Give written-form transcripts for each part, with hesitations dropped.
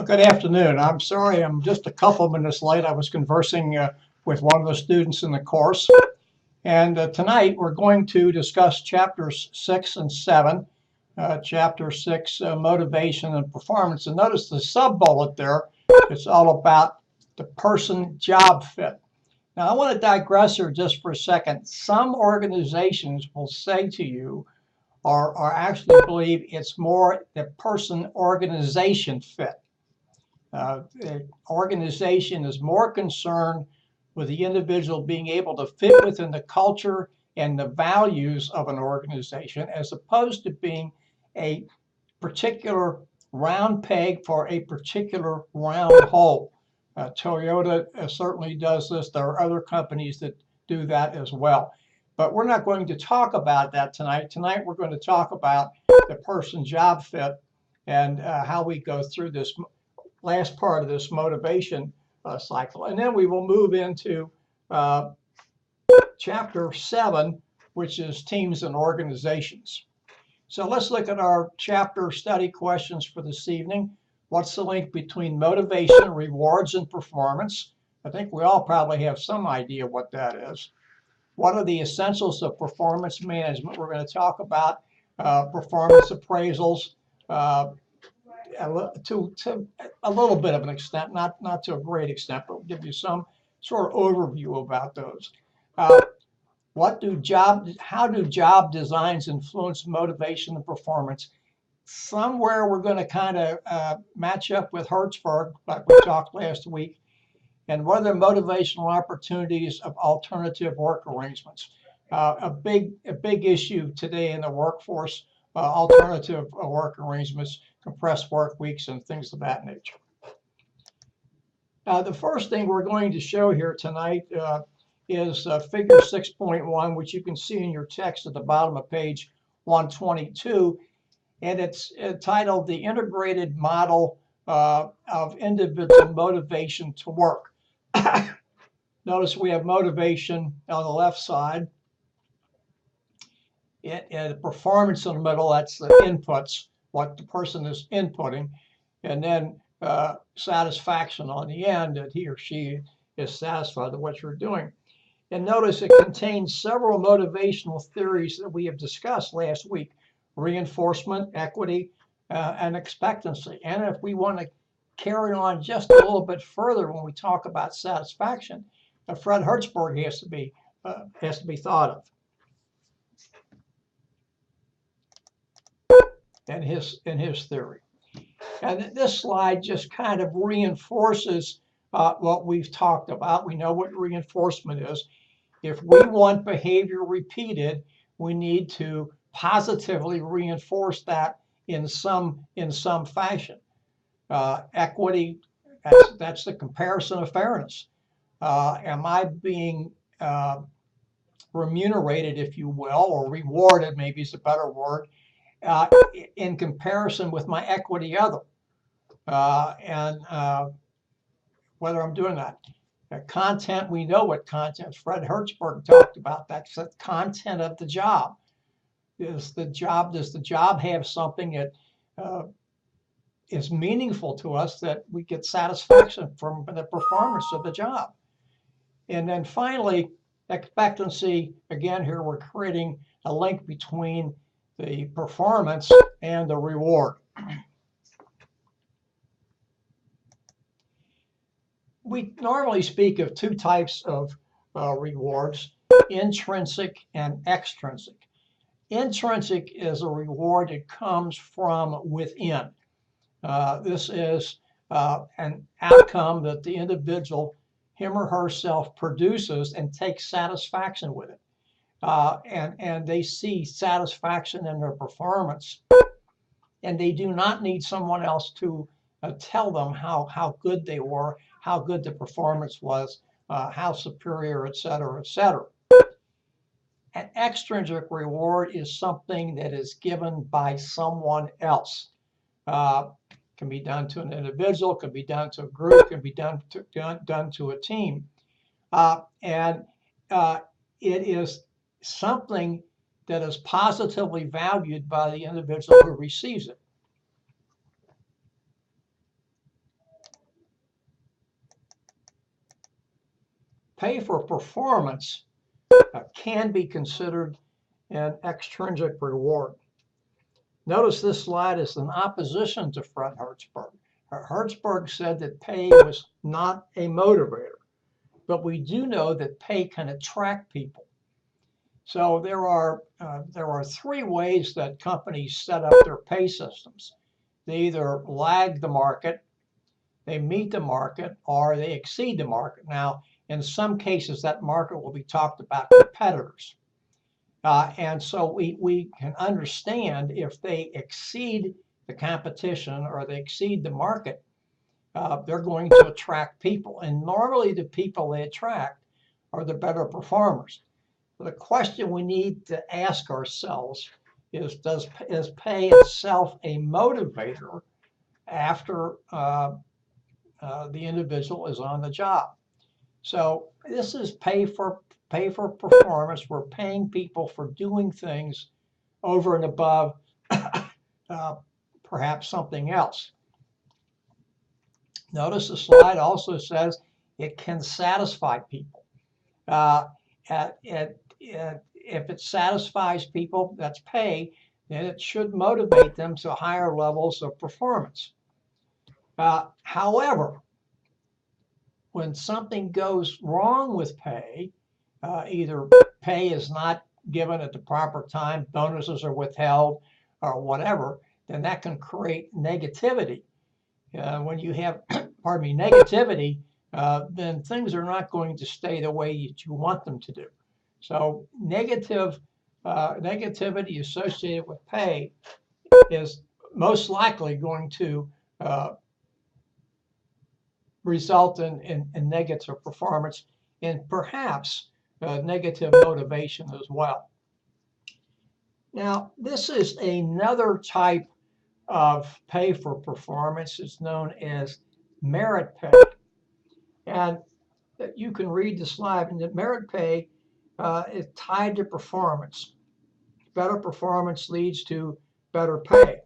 Good afternoon. I'm sorry I'm just a couple minutes late. I was conversing with one of the students in the course. And tonight we're going to discuss chapters 6 and 7. Chapter 6, motivation and performance. And notice the sub-bullet there. It's all about the person job fit. Now I want to digress here just for a second. Some organizations will say to you, or actually believe it's more the person organization fit. The organization is more concerned with the individual being able to fit within the culture and the values of an organization, as opposed to being a particular round peg for a particular round hole. Toyota certainly does this. There are other companies that do that as well. But we're not going to talk about that tonight. Tonight we're going to talk about the person job fit and how we go through this last part of this motivation cycle. And then we will move into chapter 7, which is teams and organizations. So let's look at our chapter study questions for this evening. What's the link between motivation, rewards, and performance? I think we all probably have some idea what that is. What are the essentials of performance management? We're going to talk about performance appraisals, to a little bit of an extent, not to a great extent, but we'll give you some sort of overview about those. How do job designs influence motivation and performance? Somewhere we're going to kind of match up with Hertzberg, like we talked last week. And what are the motivational opportunities of alternative work arrangements? A big issue today in the workforce, alternative work arrangements, compressed work weeks, and things of that nature. The first thing we're going to show here tonight is figure 6.1, which you can see in your text at the bottom of page 122. And it's titled The Integrated Model of Individual Motivation to Work. Notice we have motivation on the left side. And the performance in the middle, that's the inputs, what the person is inputting. And then satisfaction on the end, that he or she is satisfied with what you're doing. And notice it contains several motivational theories that we have discussed last week: reinforcement, equity, and expectancy. And if we want to carry on just a little bit further when we talk about satisfaction, Fred Hertzberg has to be thought of. In his theory. And this slide just kind of reinforces what we've talked about. We know what reinforcement is. If we want behavior repeated, we need to positively reinforce that in some fashion. Equity, that's the comparison of fairness. Am I being remunerated, if you will, or rewarded, maybe is a better word, in comparison with my equity other, and whether I'm doing that. Content, we know what content. Fred Hertzberg talked about that. It's the content of the job. Does the job have something that is meaningful to us, that we get satisfaction from the performance of the job? And then finally, expectancy. Again, here we're creating a link between the performance and the reward. We normally speak of two types of rewards: intrinsic and extrinsic. Intrinsic is a reward that comes from within. This is an outcome that the individual, him or herself, produces and takes satisfaction with it. And they see satisfaction in their performance, and they do not need someone else to tell them how good they were, how good the performance was, how superior, et cetera, et cetera. An extrinsic reward is something that is given by someone else. Can be done to an individual, can be done to a group, can be done to a team, and it is something that is positively valued by the individual who receives it. pay for performance can be considered an extrinsic reward. Notice this slide is in opposition to Fred Hertzberg. Hertzberg said that pay was not a motivator, but we do know that pay can attract people. So there are three ways that companies set up their pay systems. They either lag the market, they meet the market, or they exceed the market. Now, in some cases, that market will be talked about competitors. And so we can understand if they exceed the competition or they exceed the market, they're going to attract people. And normally the people they attract are the better performers. The question we need to ask ourselves is pay itself a motivator after the individual is on the job? So this is pay for performance. We're paying people for doing things over and above perhaps something else. Notice the slide also says it can satisfy people. If it satisfies people, that's pay, then it should motivate them to higher levels of performance. However, when something goes wrong with pay, either pay is not given at the proper time, bonuses are withheld, or whatever, then that can create negativity. When you have, negativity, then things are not going to stay the way that you want them to do. So negativity associated with pay is most likely going to result in negative performance and perhaps negative motivation as well. Now, this is another type of pay for performance. It's known as merit pay. And you can read the slide, and the merit pay is tied to performance. Better performance leads to better pay.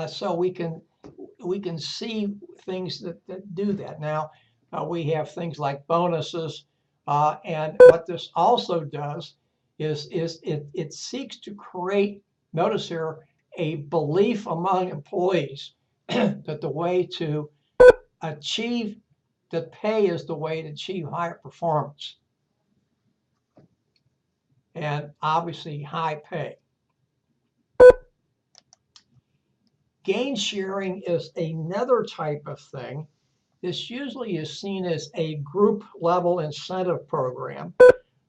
So we can see things that do that. Now, we have things like bonuses, and what this also does is it seeks to create, notice here, a belief among employees that the way to achieve, that pay is the way to achieve higher performance and obviously high pay. Gain sharing is another type of thing. This usually is seen as a group level incentive program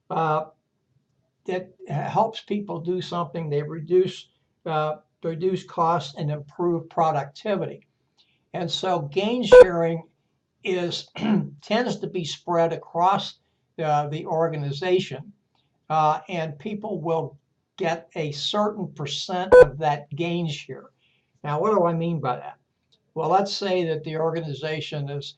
that helps people do something. They reduce costs and improve productivity. And so gain sharing tends to be spread across the organization, and people will get a certain percent of that gain share. Now, what do I mean by that? Well, let's say that the organization has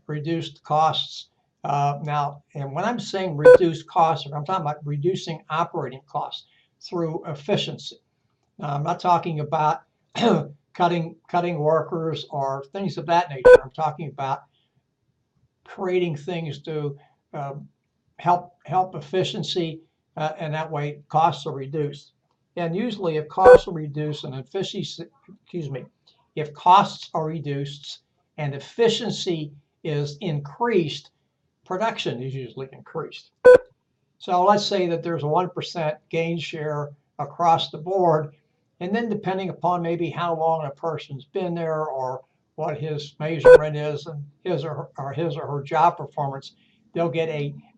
reduced costs. Now, and when I'm saying reduce costs, I'm talking about reducing operating costs through efficiency. Now, I'm not talking about cutting workers or things of that nature. I'm talking about creating things to help efficiency, and that way costs are reduced. And usually, if costs are reduced and efficiency, if costs are reduced and efficiency is increased, production is usually increased. So let's say that there's a 1% gain share across the board, and then depending upon maybe how long a person's been there or what his measurement is and his or her job performance, they'll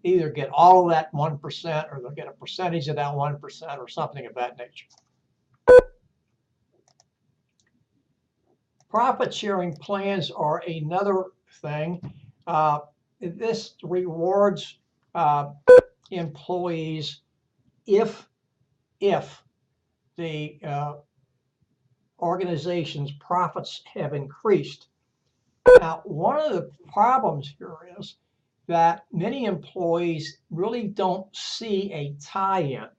either get all of that 1% or they'll get a percentage of that 1% or something of that nature. Profit sharing plans are another thing. This rewards employees if the organization's profits have increased. Now, one of the problems here is that many employees really don't see a tie-in,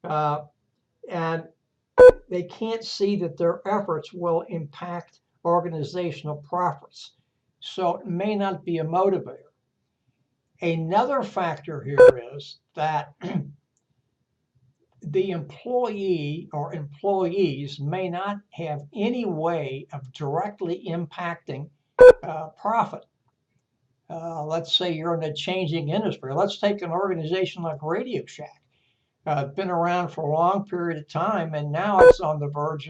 and they can't see that their efforts will impact organizational profits. So it may not be a motivator. Another factor here is that the employee or employees may not have any way of directly impacting profit. Let's say you're in a changing industry. Let's take an organization like Radio Shack. Been around for a long period of time, and now it's on the verge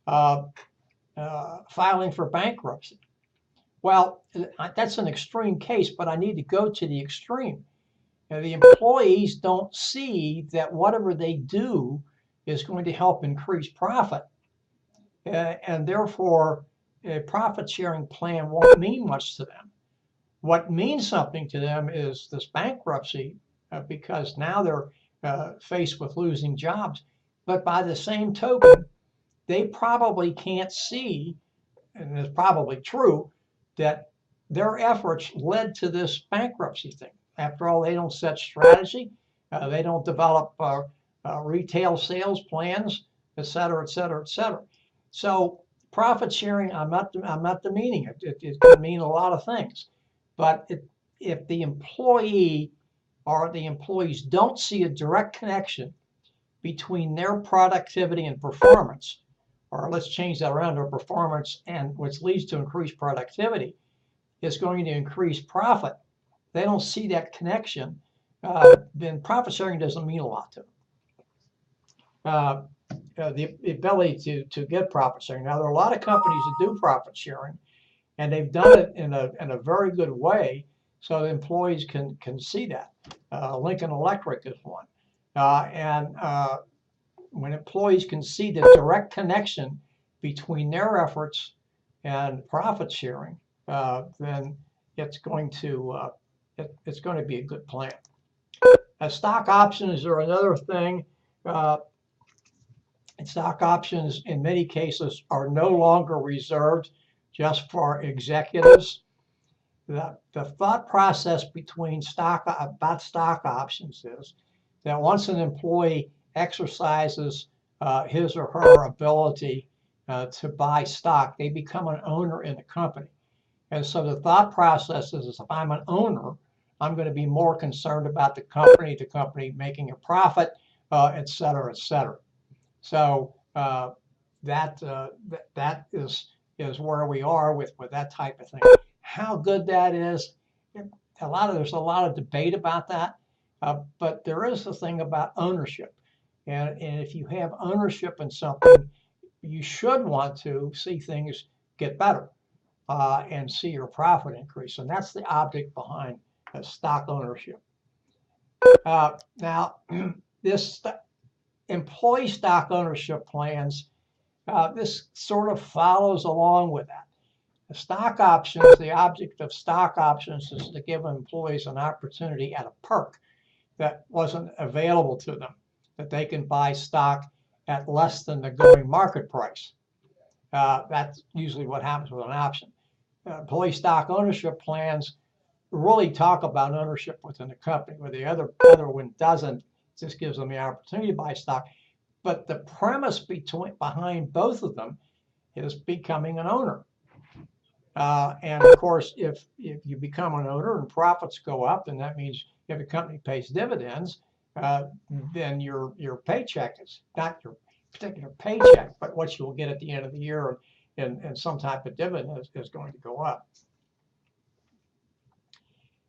of filing for bankruptcy. Well, that's an extreme case, but I need to go to the extreme. The employees don't see that whatever they do is going to help increase profit, and therefore a profit sharing plan won't mean much to them. What means something to them is this bankruptcy, because now they're faced with losing jobs. But by the same token, they probably can't see, and it's probably true, that their efforts led to this bankruptcy thing. After all, they don't set strategy, they don't develop retail sales plans, et cetera, et cetera, et cetera. So profit sharing, I'm not demeaning it. It can mean a lot of things. But if the employee or the employees don't see a direct connection between their productivity and performance, or let's change that around, their performance and which leads to increased productivity, is going to increase profit. They don't see that connection, then profit sharing doesn't mean a lot to them. The ability to get profit sharing. Now, there are a lot of companies that do profit sharing, and they've done it in a very good way, so the employees can see that. Lincoln Electric is one, and when employees can see the direct connection between their efforts and profit sharing, then it's going to be a good plan. Stock options are another thing. Stock options in many cases are no longer reserved just for executives. The thought process about stock options is that once an employee exercises his or her ability to buy stock, they become an owner in the company. And so the thought process is if I'm an owner, I'm going to be more concerned about the company making a profit, et cetera, et cetera. So that is where we are with that type of thing. How good that is, there's a lot of debate about that, but there is the thing about ownership, and if you have ownership in something, you should want to see things get better and see your profit increase, and that's the object behind stock ownership. Now, this employee stock ownership plans, this sort of follows along with that. The stock options, the object of stock options is to give employees an opportunity at a perk that wasn't available to them, that they can buy stock at less than the going market price. That's usually what happens with an option. Employee stock ownership plans really talk about ownership within the company, where the other one doesn't. It just gives them the opportunity to buy stock. But the premise behind both of them is becoming an owner. And of course, if you become an owner and profits go up, then that means if the company pays dividends, then your paycheck is not your particular paycheck, but what you will get at the end of the year, and some type of dividend is going to go up.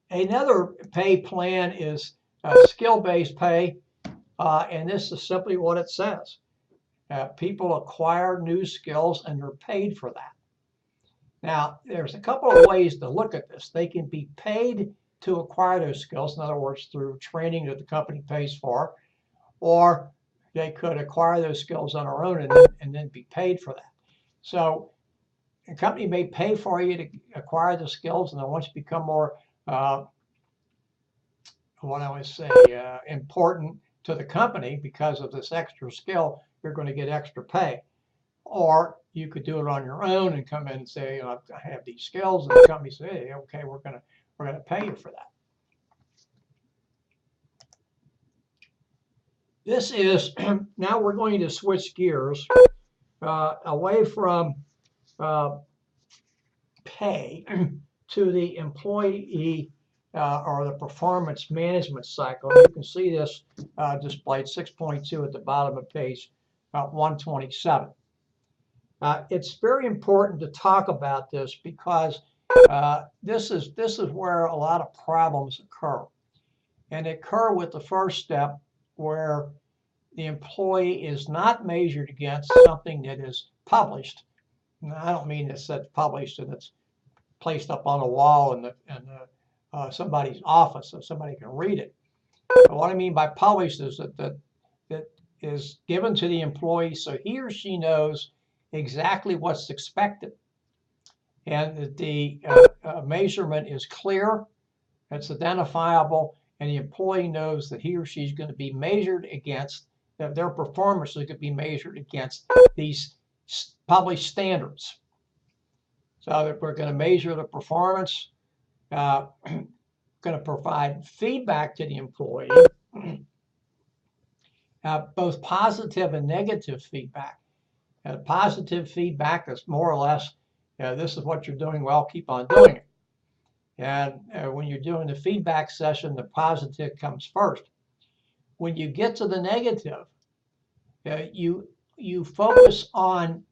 Another pay plan is skill-based pay, and this is simply what it says. People acquire new skills and they're paid for that. Now, there's a couple of ways to look at this. They can be paid to acquire those skills, in other words, through training that the company pays for, or they could acquire those skills on their own and then be paid for that. So a company may pay for you to acquire the skills, and then once you become more, important to the company because of this extra skill, you're going to get extra pay. Or you could do it on your own and come in and say, I have these skills, and the company says, hey, okay, we're gonna pay you for that. This is now we're going to switch gears away from pay to the employee or the performance management cycle. You can see this displayed 6.2 at the bottom of page 127. It's very important to talk about this because this is where a lot of problems occur. And they occur with the first step where the employee is not measured against something that is published. Now, I don't mean it's published and it's placed up on a wall in somebody's office so somebody can read it. But what I mean by published is that is given to the employee so he or she knows exactly what's expected. And the measurement is clear, it's identifiable, and the employee knows that he or she is going to be measured against, that their performance is going to be measured against these published standards. So that we're going to measure the performance, going to provide feedback to the employee, both positive and negative feedback. Positive feedback is more or less, this is what you're doing well, keep on doing it. And when you're doing the feedback session, the positive comes first. When you get to the negative, you focus on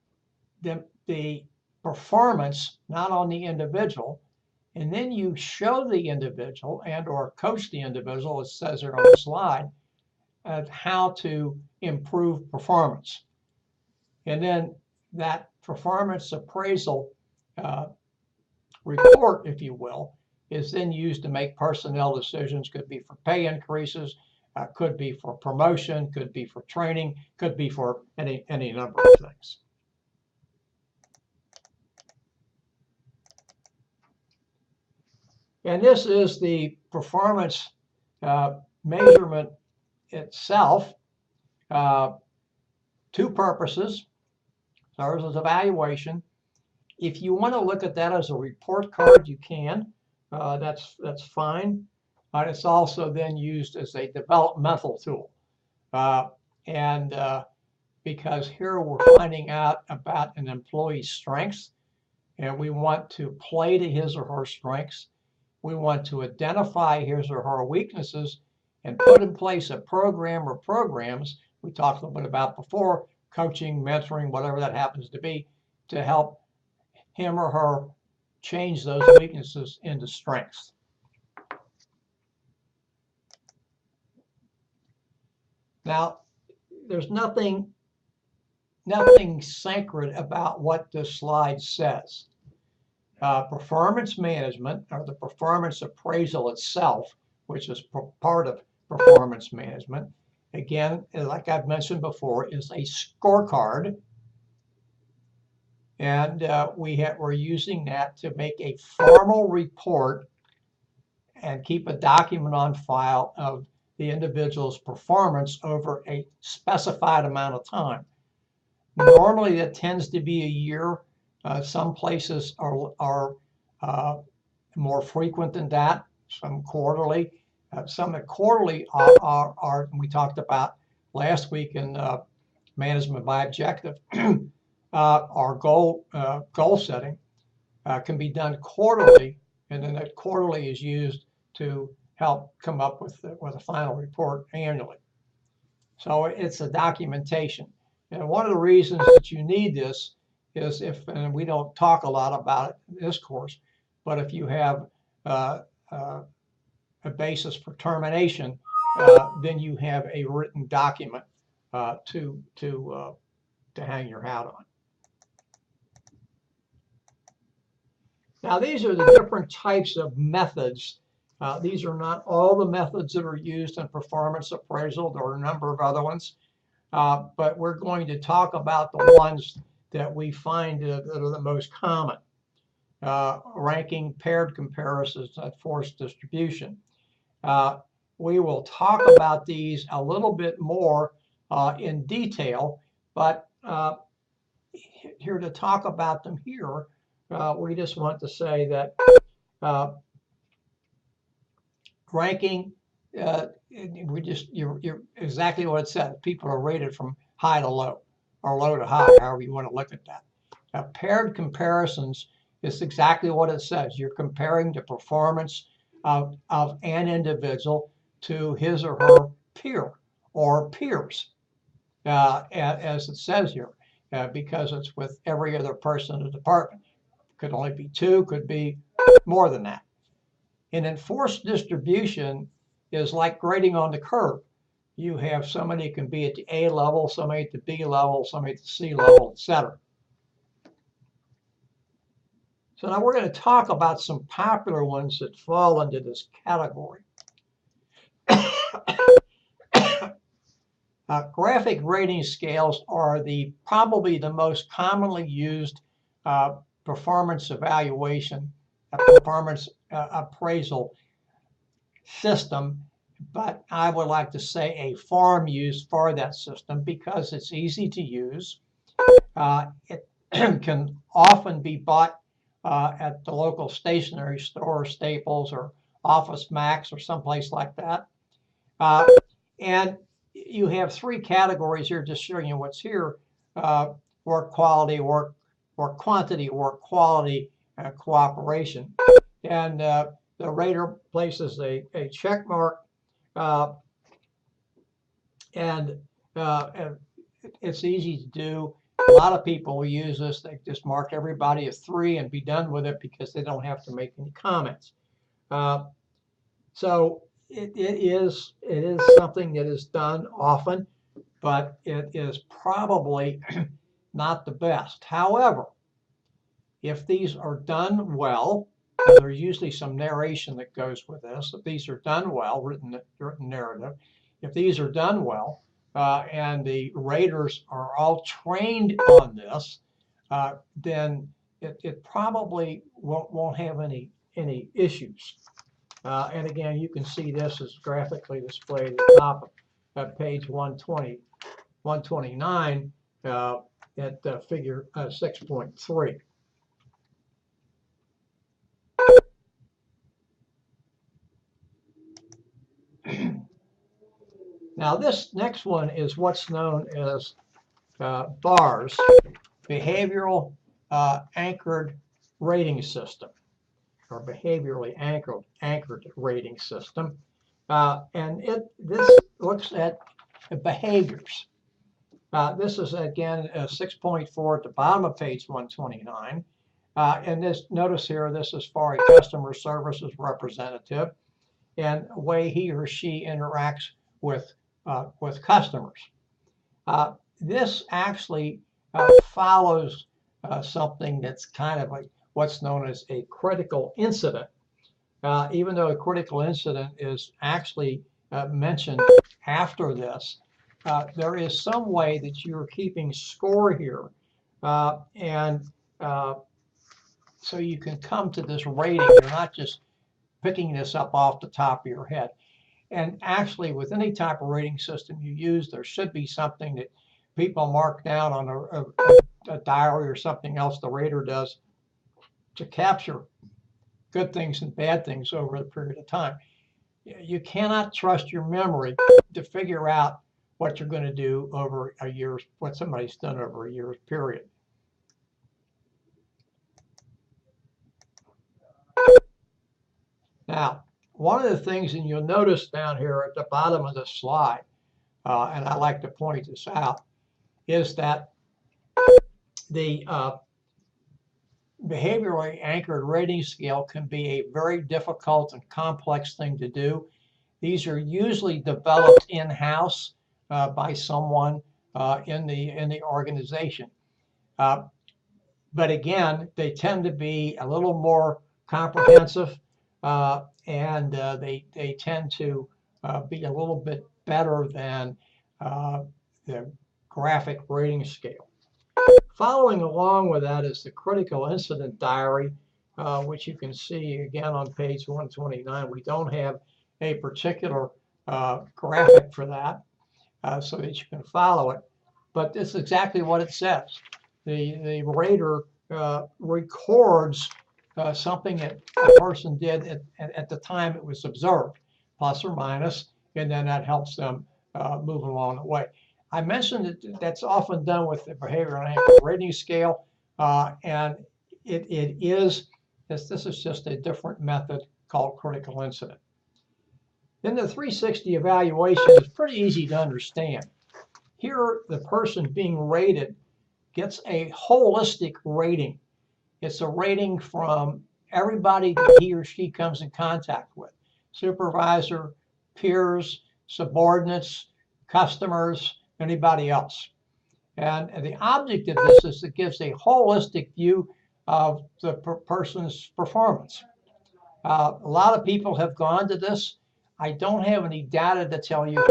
the performance, not on the individual, and then you show the individual and or coach the individual, it says here on the slide, how to improve performance. And then that performance appraisal report, if you will, is then used to make personnel decisions. Could be for pay increases, could be for promotion, could be for training, could be for any number of things. And this is the performance measurement itself. Two purposes. Ours is evaluation. If you want to look at that as a report card, you can. That's fine. It's also then used as a developmental tool. Because here we're finding out about an employee's strengths, and we want to play to his or her strengths. We want to identify his or her weaknesses and put in place a program or programs we talked a little bit about before, coaching, mentoring, whatever that happens to be, to help him or her change those weaknesses into strengths. Now, there's nothing sacred about what this slide says. Performance management, or the performance appraisal itself, which is part of performance management, again, like I've mentioned before, is a scorecard. And we're using that to make a formal report and keep a document on file of the individual's performance over a specified amount of time. Normally, that tends to be a year. Some places are more frequent than that, some quarterly. Some that quarterly are we talked about last week in management by objective. Our goal setting can be done quarterly, and then that quarterly is used to help come up with a final report annually. So it's a documentation. And one of the reasons that you need this is and we don't talk a lot about it in this course, but if you have a basis for termination, then you have a written document to hang your hat on. Now, these are the different types of methods. These are not all the methods that are used in performance appraisal. There are a number of other ones, but we're going to talk about the ones that we find that are the most common. Ranking, paired comparisons, and forced distribution. We will talk about these a little bit more in detail, but here to talk about them here, we just want to say that ranking, you're exactly what it says. People are rated from high to low, or low to high, however you want to look at that. Paired comparisons is exactly what it says. You're comparing the performance of an individual to his or her peer or peers, as it says here, because it's with every other person in the department. Could only be two, could be more than that. An enforced distribution is like grading on the curve. You have somebody who can be at the A level, somebody at the B level, somebody at the C level, etc. So now we're going to talk about some popular ones that fall into this category. Graphic rating scales are probably the most commonly used performance evaluation, performance appraisal system, but I would like to say a farm use for that system because it's easy to use. It can often be bought at the local stationery store, Staples or Office Max or someplace like that. And you have three categories here, just showing you what's here: work quality, work quantity, work quality, cooperation. And the rater places a check mark, and it's easy to do. A lot of people will use this. They just mark everybody a 3 and be done with it because they don't have to make any comments. So it is something that is done often, but it is probably not the best. However, if these are done well, and there's usually some narration that goes with this, if these are done well, written narrative, if these are done well, and the raters are all trained on this, then it probably won't have any issues. And again, you can see this is graphically displayed at the top of page 129 at figure 6.3. Now, this next one is what's known as BARS, Behavioral Anchored Rating System, or Behaviorally Anchored Rating System. And this looks at behaviors. This is, again, 6.4 at the bottom of page 129. And this, notice here, this is for a customer services representative and the way he or she interacts with customers. This actually follows something that's kind of like what's known as a critical incident. Even though a critical incident is actually mentioned after this, there is some way that you're keeping score here. And so you can come to this rating. You're not just picking this up off the top of your head. And actually, with any type of rating system you use, there should be something that people mark down on a diary or something else the rater does to capture good things and bad things over a period of time. You cannot trust your memory to figure out what you're going to do over a year's, what somebody's done over a year's period. Now, one of the things, and you'll notice down here at the bottom of the slide, and I like to point this out, is that the behaviorally anchored rating scale can be a very difficult and complex thing to do. These are usually developed in-house by someone in the organization. But again, they tend to be a little more comprehensive, and they tend to be a little bit better than the graphic rating scale. Following along with that is the critical incident diary, which you can see again on page 129. We don't have a particular graphic for that so that you can follow it, but this is exactly what it says. The rater records something that a person did at the time it was observed, plus or minus, and then that helps them move along the way. I mentioned that that's often done with the behavioral anchored rating scale, and this is just a different method called critical incident. Then the 360 evaluation is pretty easy to understand. Here, the person being rated gets a holistic rating. It's a rating from everybody that he or she comes in contact with: supervisor, peers, subordinates, customers, anybody else. And the object of this is it gives a holistic view of the person's performance. A lot of people have gone to this. I don't have any data to tell you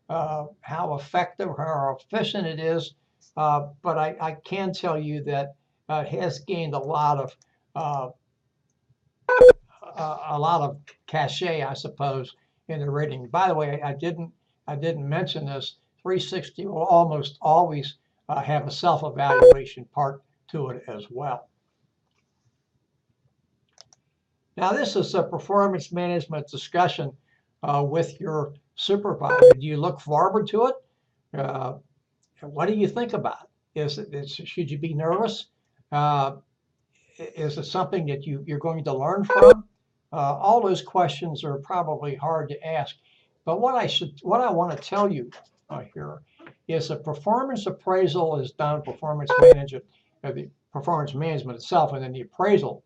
how effective or how efficient it is, but I can tell you that it has gained a lot of cachet, I suppose, in the rating. By the way, I didn't mention this. 360 will almost always have a self-evaluation part to it as well. Now, this is a performance management discussion with your supervisor. Do you look forward to it? What do you think about it? Should you be nervous? Is it something that you're going to learn from? All those questions are probably hard to ask. But what I want to tell you here is a performance appraisal is done, performance management itself, and then the appraisal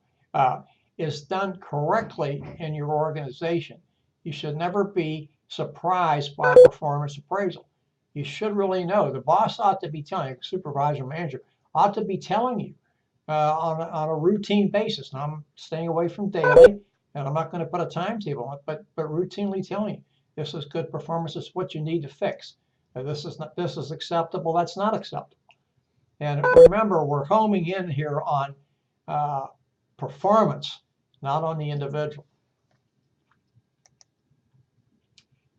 is done correctly in your organization. You should never be surprised by a performance appraisal. You should really know. The boss ought to be telling you, supervisor, manager ought to be telling you on a routine basis. Now, I'm staying away from daily, and I'm not going to put a timetable on it, but routinely telling you, this is good performance. This is what you need to fix. This is acceptable. That's not acceptable. And remember, we're homing in here on performance, not on the individual.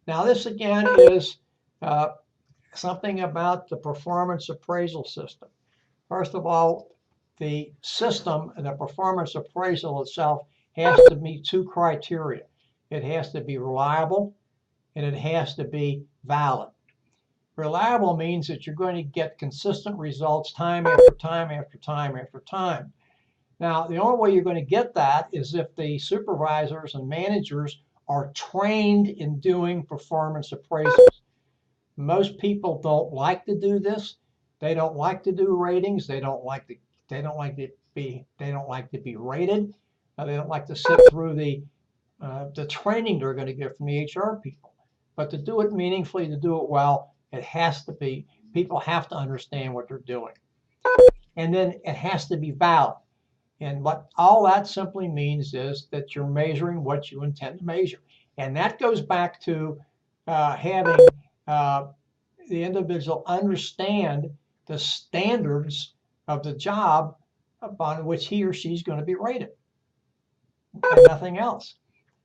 Now, this again is something about the performance appraisal system. First of all, the system and the performance appraisal itself has to meet two criteria. It has to be reliable and it has to be valid. Reliable means that you're going to get consistent results time after time after time after time. Now, the only way you're going to get that is if the supervisors and managers are trained in doing performance appraisals. Most people don't like to do this. They don't like to do ratings. They don't like to be rated. They don't like to sit through the training they're going to get from the HR people. But to do it meaningfully, to do it well, it has to be, people have to understand what they're doing. And then it has to be valid. And what all that simply means is that you're measuring what you intend to measure. And that goes back to having the individual understand the standards of the job upon which he or she's going to be rated, and nothing else.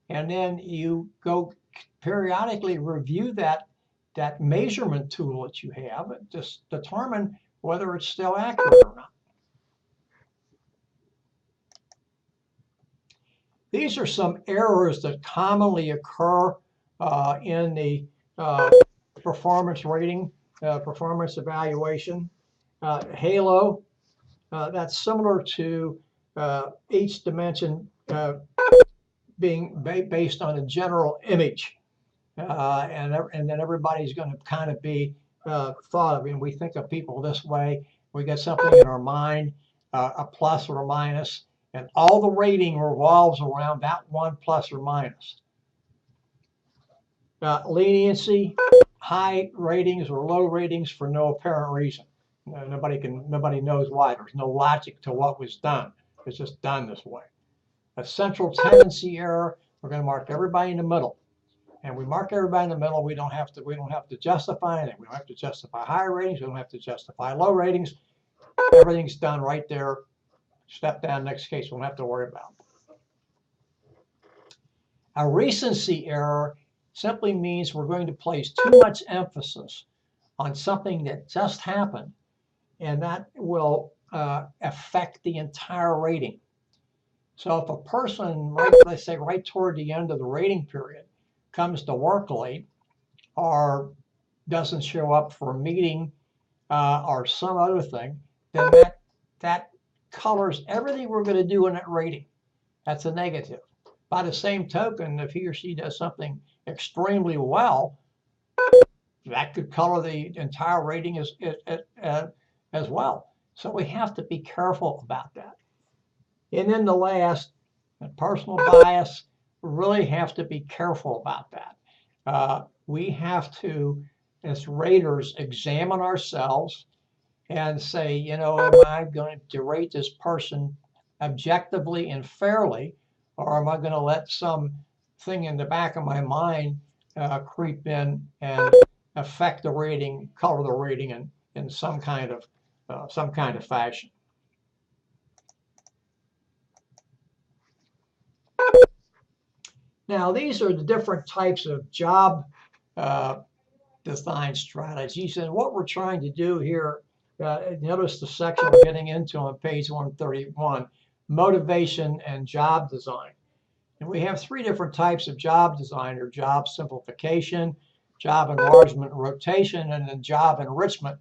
And then you go periodically review that measurement tool that you have and just determine whether it's still accurate or not. These are some errors that commonly occur in the performance rating, performance evaluation. Halo, that's similar to each dimension being based on a general image. And then everybody's going to kind of be thought of. And we think of people this way. We get something in our mind, a plus or a minus, and all the rating revolves around that one plus or minus. Leniency, high ratings or low ratings for no apparent reason. Nobody knows why. There's no logic to what was done. It's just done this way. A central tendency error, we're going to mark everybody in the middle. And we mark everybody in the middle. We don't have to justify anything. We don't have to justify high ratings. We don't have to justify low ratings. Everything's done right there. Step down, next case, we don't have to worry about. A recency error simply means we're going to place too much emphasis on something that just happened, and that will affect the entire rating. So if a person, let's say right toward the end of the rating period, comes to work late or doesn't show up for a meeting or some other thing, then that colors everything we're going to do in that rating. That's a negative. By the same token, if he or she does something extremely well, that could color the entire rating as well. So we have to be careful about that. And then the last, personal bias, we really have to be careful about that. We have to, as raters, examine ourselves and say, you know, am I going to rate this person objectively and fairly, or am I going to let some thing in the back of my mind creep in and affect the rating, color the rating in some kind of fashion? Now, these are the different types of job design strategies, and what we're trying to do here, notice the section we're getting into on page 131, motivation and job design. And we have three different types of job design, or job simplification, job enlargement and rotation, and then job enrichment.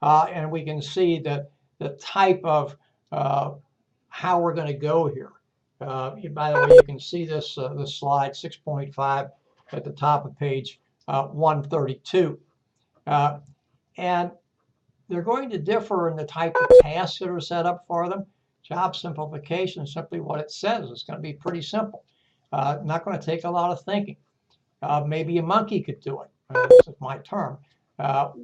And we can see that the type of how we're going to go here. By the way, you can see this slide 6.5 at the top of page 132. And they're going to differ in the type of tasks that are set up for them. Job simplification is simply what it says. It's going to be pretty simple. Not going to take a lot of thinking. Maybe a monkey could do it. This is my term.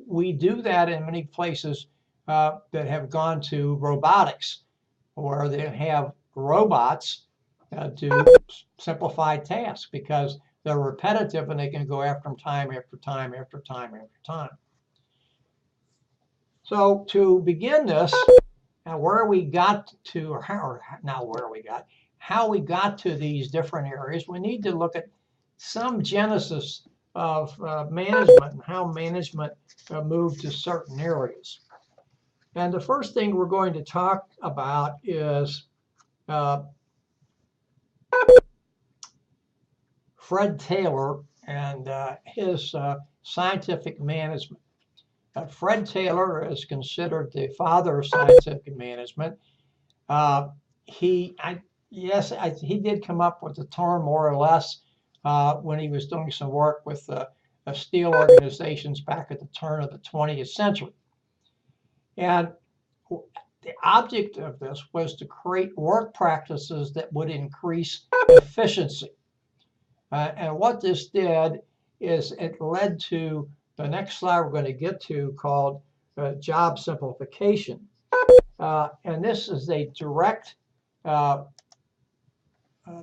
We do that in many places that have gone to robotics, where they have robots do simplified tasks because they're repetitive and they can go after them time after time after time after time. So to begin this, how we got to these different areas, we need to look at some genesis of management and how management moved to certain areas. And the first thing we're going to talk about is Fred Taylor and his scientific management. Fred Taylor is considered the father of scientific management. He did come up with the term more or less when he was doing some work with steel organizations back at the turn of the 20th century. And the object of this was to create work practices that would increase efficiency. And what this did is it led to the next slide we're going to get to, called job simplification. And this is a direct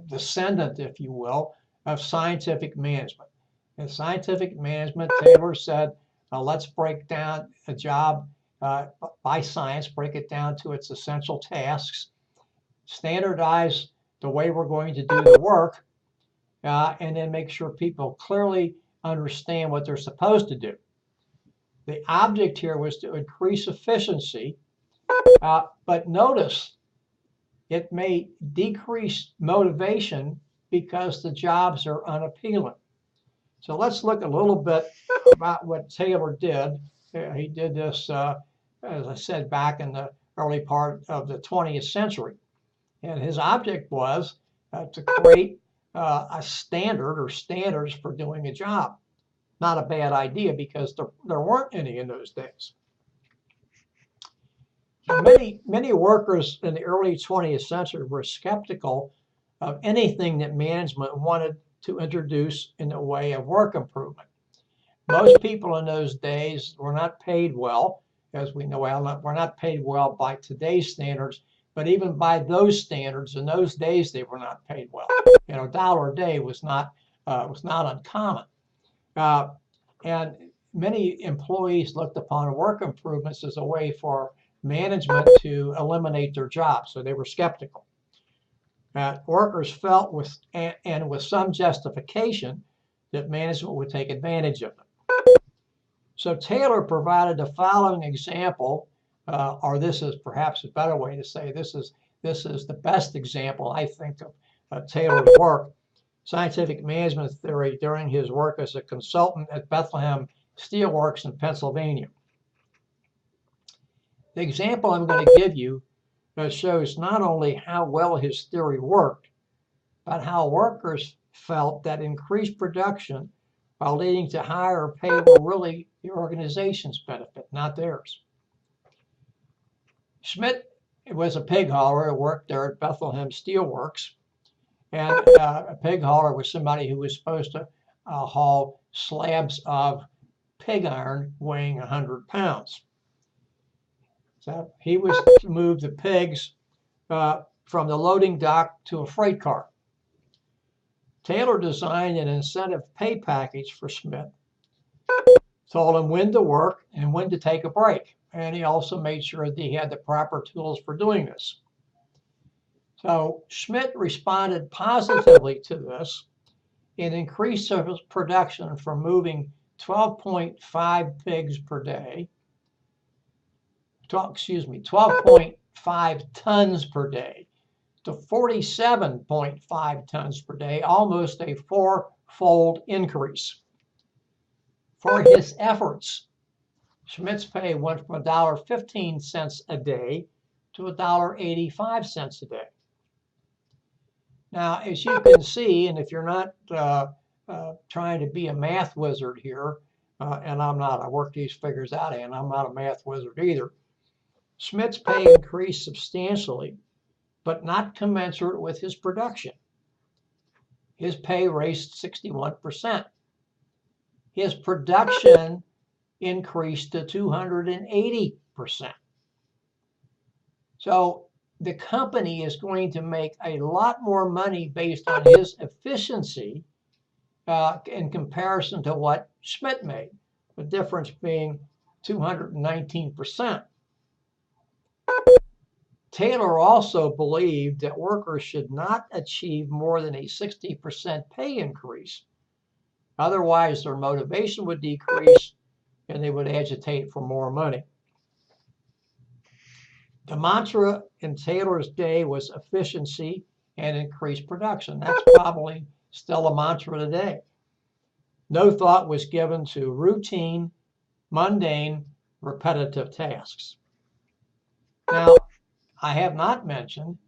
descendant, if you will, of scientific management. In scientific management, Taylor said, let's break down a job by science, break it down to its essential tasks, standardize the way we're going to do the work, and then make sure people clearly understand what they're supposed to do. The object here was to increase efficiency, but notice it may decrease motivation because the jobs are unappealing. So let's look a little bit about what Taylor did. He did this, as I said, back in the early part of the 20th century. And his object was to create a standard or standards for doing a job. Not a bad idea because there weren't any in those days. So many workers in the early 20th century were skeptical of anything that management wanted to introduce in the way of work improvement. Most people in those days were not paid well, as we know. We're not paid well by today's standards, but even by those standards, in those days they were not paid well. You know, $1 a day was not uncommon, and many employees looked upon work improvements as a way for management to eliminate their jobs, so they were skeptical. Workers felt with some justification that management would take advantage of them. So Taylor provided the following example, or this is perhaps a better way to say this is the best example, I think, of Taylor's work, scientific management theory during his work as a consultant at Bethlehem Steelworks in Pennsylvania. The example I'm going to give you shows not only how well his theory worked, about how workers felt that increased production while leading to higher pay were really the organization's benefit, not theirs. Schmidt was a pig hauler who worked there at Bethlehem Steelworks. And a pig hauler was somebody who was supposed to haul slabs of pig iron weighing 100 pounds. So he was to move the pigs from the loading dock to a freight car. Taylor designed an incentive pay package for Schmidt, told him when to work and when to take a break. And he also made sure that he had the proper tools for doing this. So Schmidt responded positively to this and increased his production from moving 12.5 pigs per day, 12.5 tons per day to 47.5 tons per day, almost a four-fold increase. For his efforts, Schmidt's pay went from $1.15 a day to $1.85 a day. Now, as you can see, and if you're not trying to be a math wizard here, and I'm not, I work these figures out, and I'm not a math wizard either, Schmidt's pay increased substantially, but not commensurate with his production. His pay raised 61%. His production increased to 280%. So the company is going to make a lot more money based on his efficiency in comparison to what Schmidt made, the difference being 219%. Taylor also believed that workers should not achieve more than a 60% pay increase. Otherwise, their motivation would decrease and they would agitate for more money. The mantra in Taylor's day was efficiency and increased production. That's probably still a mantra today. No thought was given to routine, mundane, repetitive tasks. Now, I have not mentioned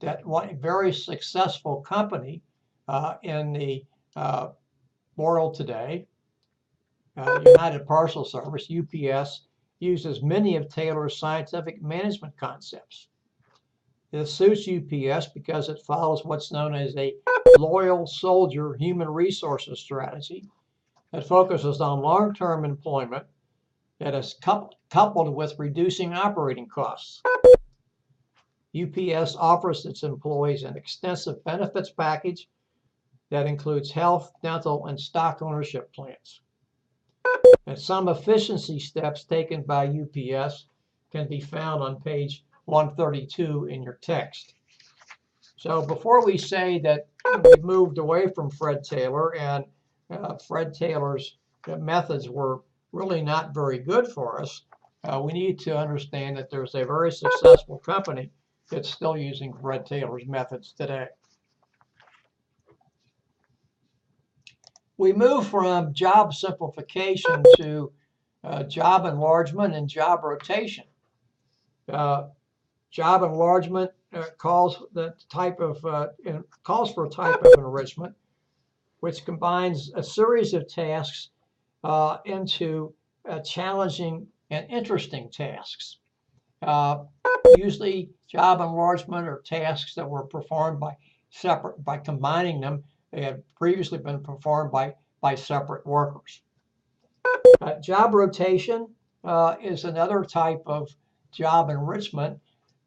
that one very successful company in the world today, United Parcel Service, UPS, uses many of Taylor's scientific management concepts. This suits UPS because it follows what's known as a loyal soldier human resources strategy that focuses on long-term employment that is coupled with reducing operating costs. UPS offers its employees an extensive benefits package that includes health, dental, and stock ownership plans. And some efficiency steps taken by UPS can be found on page 132 in your text. So before we say that we've moved away from Fred Taylor and Fred Taylor's methods were really not very good for us, we need to understand that there's a very successful company that's still using Fred Taylor's methods today. We move from job simplification to job enlargement and job rotation. Job enlargement calls for a type of enrichment which combines a series of tasks into challenging and interesting tasks. Usually, job enlargement are tasks that were performed by combining them. They had previously been performed by separate workers. Job rotation is another type of job enrichment.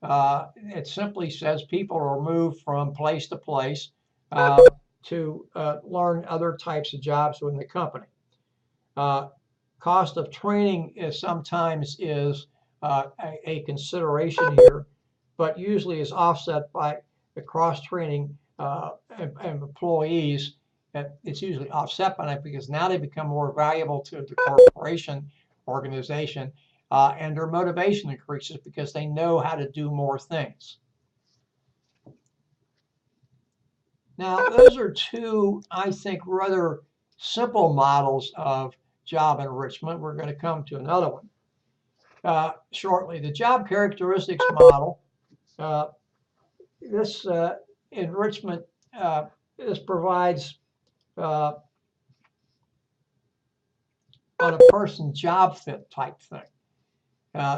It simply says people are moved from place to place to learn other types of jobs within the company. Cost of training sometimes is a consideration here, but usually is offset by the cross-training and employees. It's usually offset by that because now they become more valuable to the corporation organization, and their motivation increases because they know how to do more things. Now, those are two, I think, rather simple models of job enrichment. We're going to come to another one shortly. The job characteristics model, this enrichment this provides on a person job fit type thing.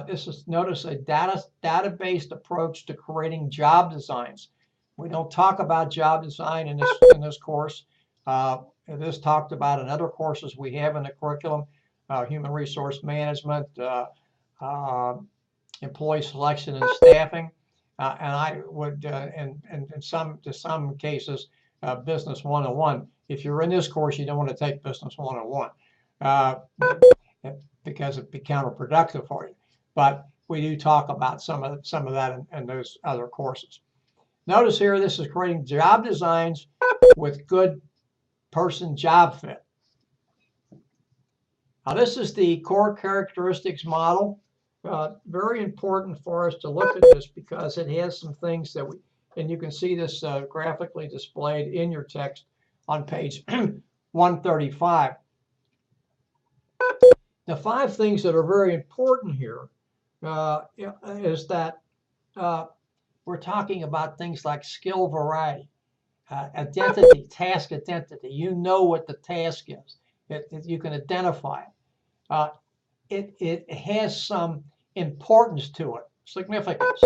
This is, notice, a data-based approach to creating job designs. We don't talk about job design in this course. It is talked about in other courses we have in the curriculum, human resource management, employee selection and staffing, and I would, in some cases, business 101. If you're in this course, you don't want to take business 101 because it'd be counterproductive for you. But we do talk about some of that in those other courses. Notice here, this is creating job designs with good person job fit. Now, this is the core characteristics model. Very important for us to look at this because it has some things that we, and you can see this graphically displayed in your text on page 135. The 5 things that are very important here is that we're talking about things like skill variety, identity, task identity. You know what the task is. You can identify it. It has some importance to it, significance.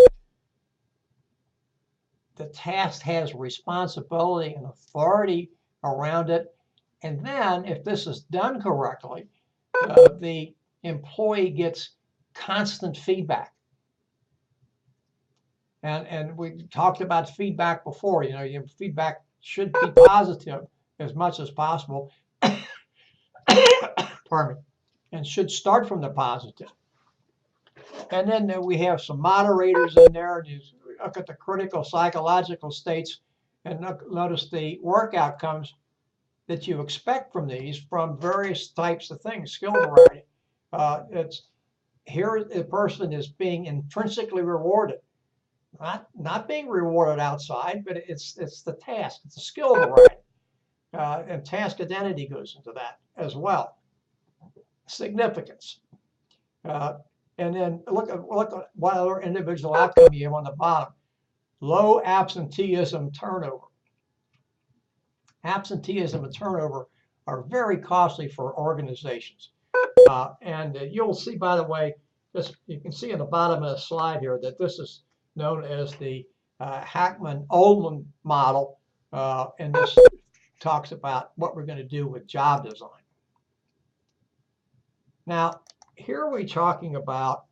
The task has responsibility and authority around it. And then, if this is done correctly, the employee gets constant feedback. And we talked about feedback before. You know, your feedback should be positive as much as possible. Pardon me. And should start from the positive. And then we have some moderators in there. And you look at the critical psychological states and notice the work outcomes that you expect from these from various types of things, skill variety. It's here the person is being intrinsically rewarded, not being rewarded outside, but it's the task, it's the skill variety, and task identity goes into that as well. Significance, and then look at what other individual outcome you have on the bottom. Low absenteeism turnover. Absenteeism and turnover are very costly for organizations. And you'll see, by the way, this, you can see in the bottom of the slide here that this is known as the Hackman-Ullman model. And this talks about what we're going to do with job design. Now, here we're talking about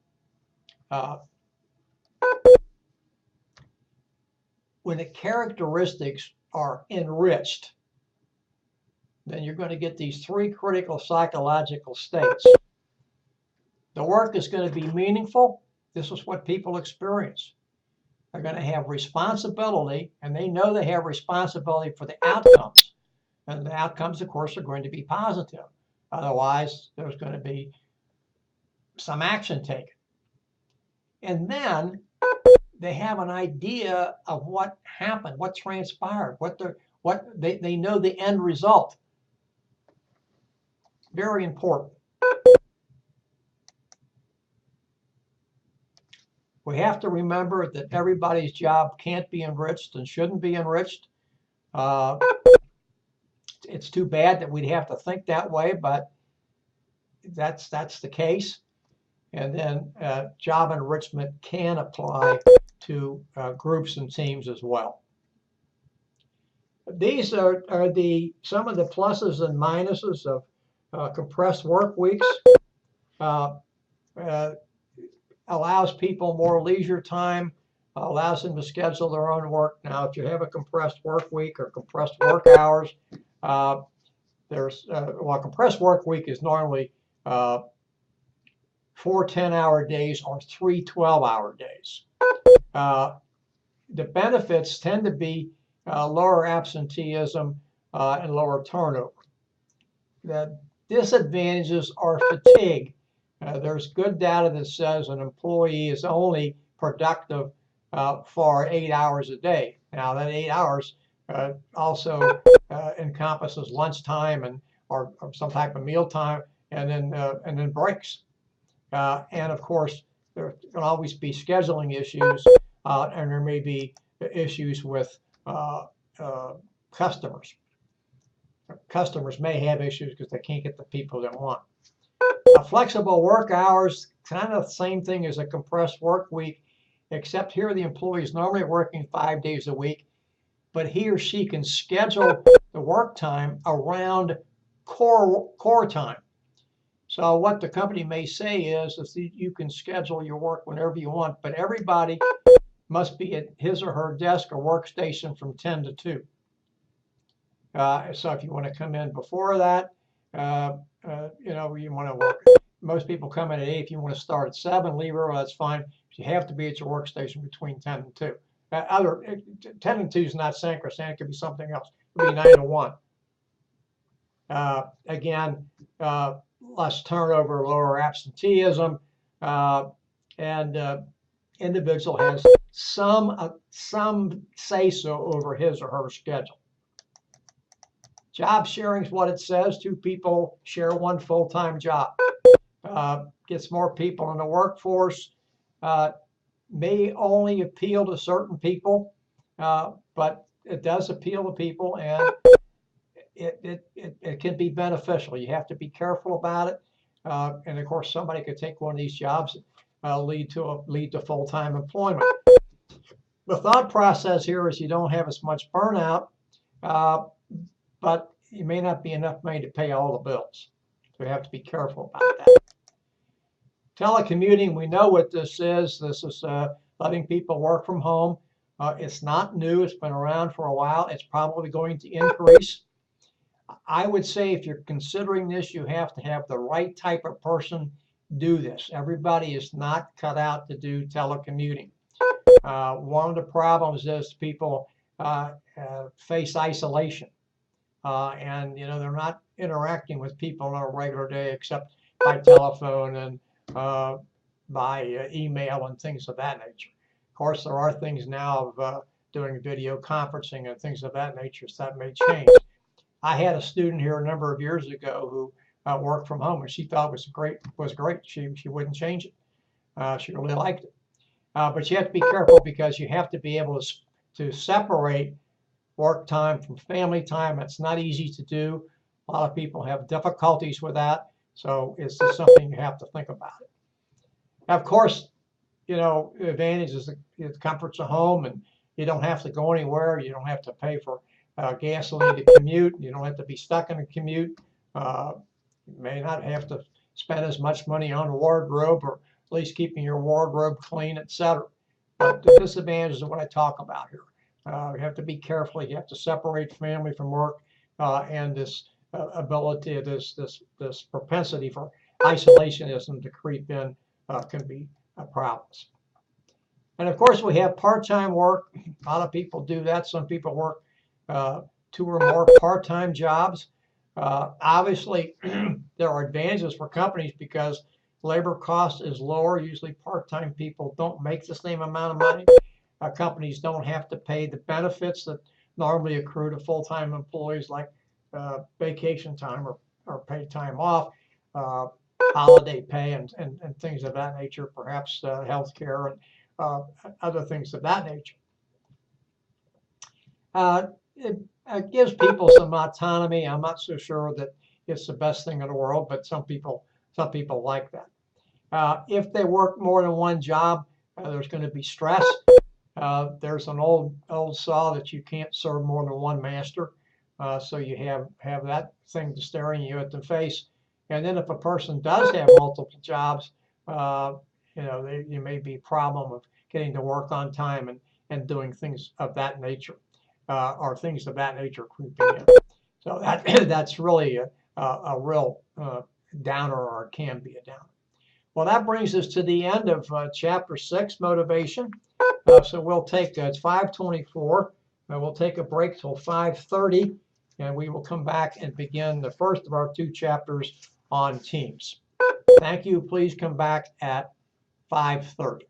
when the characteristics are enriched, then you're going to get these 3 critical psychological states. The work is going to be meaningful. This is what people experience. They're going to have responsibility, and they know they have responsibility for the outcomes. And the outcomes, of course, are going to be positive. Otherwise, there's going to be some action taken. And then they have an idea of what happened, what transpired, they know the end result. Very important. We have to remember that everybody's job can't be enriched and shouldn't be enriched. It's too bad that we'd have to think that way, but that's the case. And then job enrichment can apply to groups and teams as well. These are some of the pluses and minuses of compressed work weeks. Allows people more leisure time, allows them to schedule their own work. Now, if you have a compressed work week or compressed work hours, compressed work week is normally 4 10-hour days or 3 12-hour days. The benefits tend to be lower absenteeism and lower turnover. The disadvantages are fatigue. There's good data that says an employee is only productive for 8 hours a day. Now, that 8 hours also encompasses lunchtime and or some type of meal time, and then breaks. And of course, there can always be scheduling issues, and there may be issues with customers. Customers may have issues because they can't get the people they want. Flexible work hours, kind of the same thing as a compressed work week, except here the employee is normally working 5 days a week, but he or she can schedule the work time around core time. So what the company may say is you can schedule your work whenever you want, but everybody must be at his or her desk or workstation from 10 to 2. So if you want to come in before that, you want to work. Most people come in at 8. If you want to start at 7, leave early, that's fine. You have to be at your workstation between 10 and 2. 10 and 2 is not sacrosanct. It could be something else. It could be 9 to 1. Again, less turnover, lower absenteeism, and individual has some say-so over his or her schedule. Job sharing is what it says. 2 people share 1 full-time job. Gets more people in the workforce. May only appeal to certain people, but it does appeal to people, and it can be beneficial. You have to be careful about it. And of course, somebody could take one of these jobs, lead to full-time employment. The thought process here is you don't have as much burnout, but you may not be enough money to pay all the bills. So you have to be careful about that. Telecommuting, we know what this is. This is letting people work from home. It's not new. It's been around for a while. It's probably going to increase. I would say if you're considering this, you have to have the right type of person do this. Everybody is not cut out to do telecommuting. One of the problems is people face isolation. And they're not interacting with people on a regular day except by telephone and by email and things of that nature. Of course, there are things now of doing video conferencing and things of that nature, so that may change. I had a student here a number of years ago who worked from home, and she thought it was great. She wouldn't change it. She really liked it. But you have to be careful because you have to be able to separate work time from family time. It's not easy to do. A lot of people have difficulties with that. So it's just something you have to think about. Of course, the advantage is the comforts of home, and you don't have to go anywhere. You don't have to pay for gasoline to commute. You don't have to be stuck in a commute. You may not have to spend as much money on a wardrobe, or at least keeping your wardrobe clean, etc. But the disadvantages of what I talk about here. You have to be careful. You have to separate family from work, and this ability, this propensity for isolationism to creep in can be problems. And of course, we have part-time work. A lot of people do that. Some people work 2 or more part-time jobs. Obviously, there are advantages for companies because labor cost is lower. Usually, part-time people don't make the same amount of money. Companies don't have to pay the benefits that normally accrue to full-time employees, like vacation time or paid time off, holiday pay, and things of that nature, perhaps health care and other things of that nature. It gives people some autonomy. I'm not so sure that it's the best thing in the world, but some people like that. If they work more than one job, there's going to be stress. There's an old saw that you can't serve more than one master. So you have that thing staring you at the face. And then if a person does have multiple jobs, there may be a problem of getting to work on time and doing things of that nature, or things of that nature creeping in. So that's really a real downer, or can be a downer. Well, that brings us to the end of Chapter 6, Motivation. So we'll take, it's 5:24, and we'll take a break till 5:30, and we will come back and begin the first of our 2 chapters on teams. Thank you. Please come back at 5:30.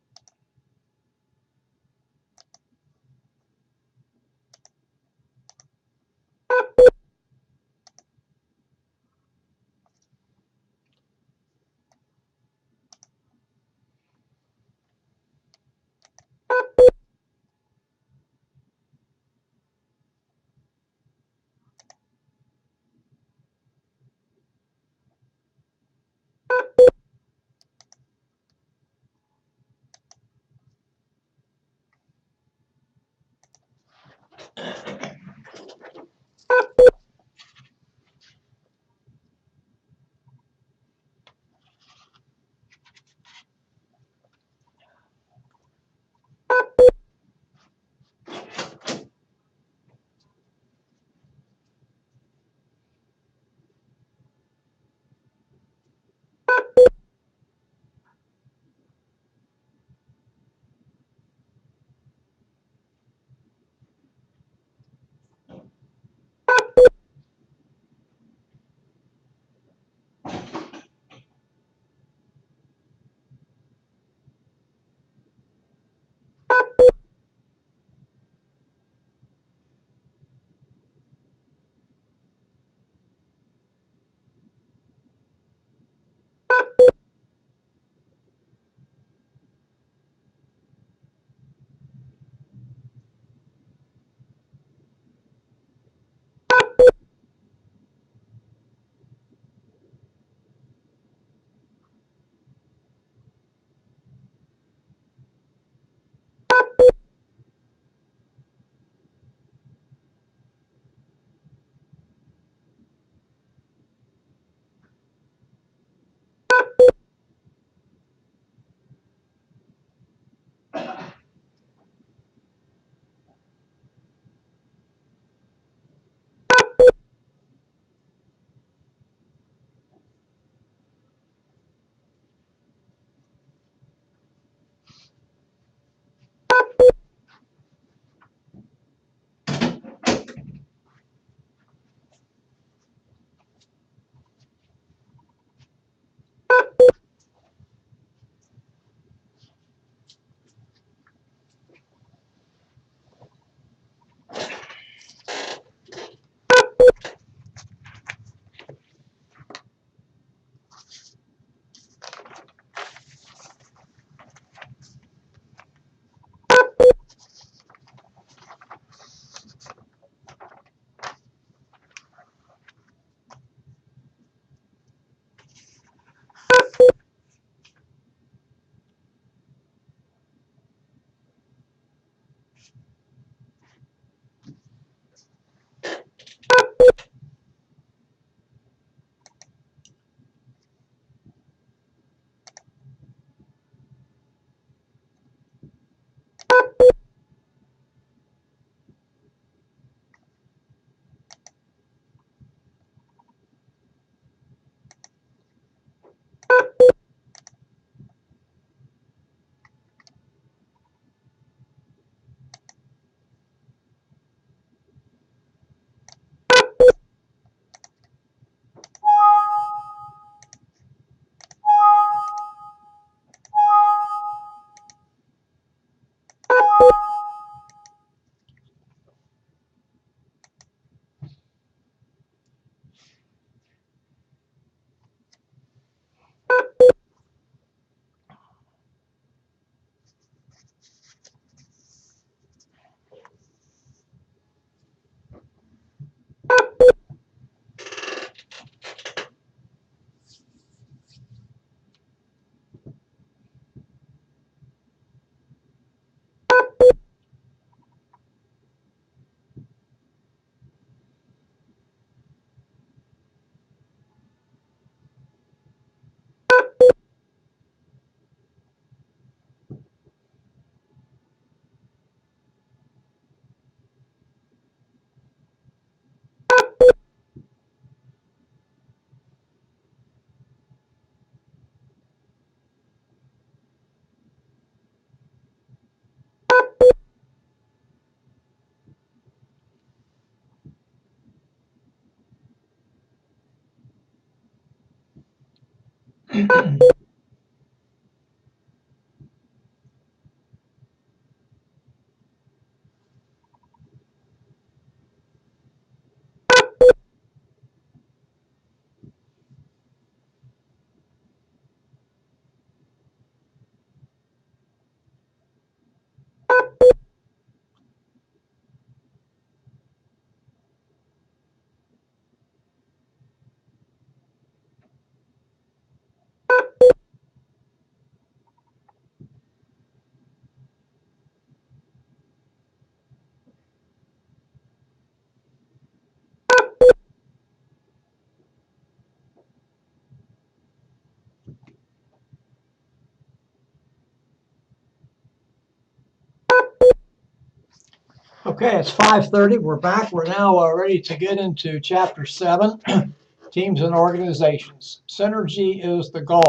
Okay, it's 5:30. We're back. We're now ready to get into Chapter 7, Teams and Organizations. Synergy is the goal.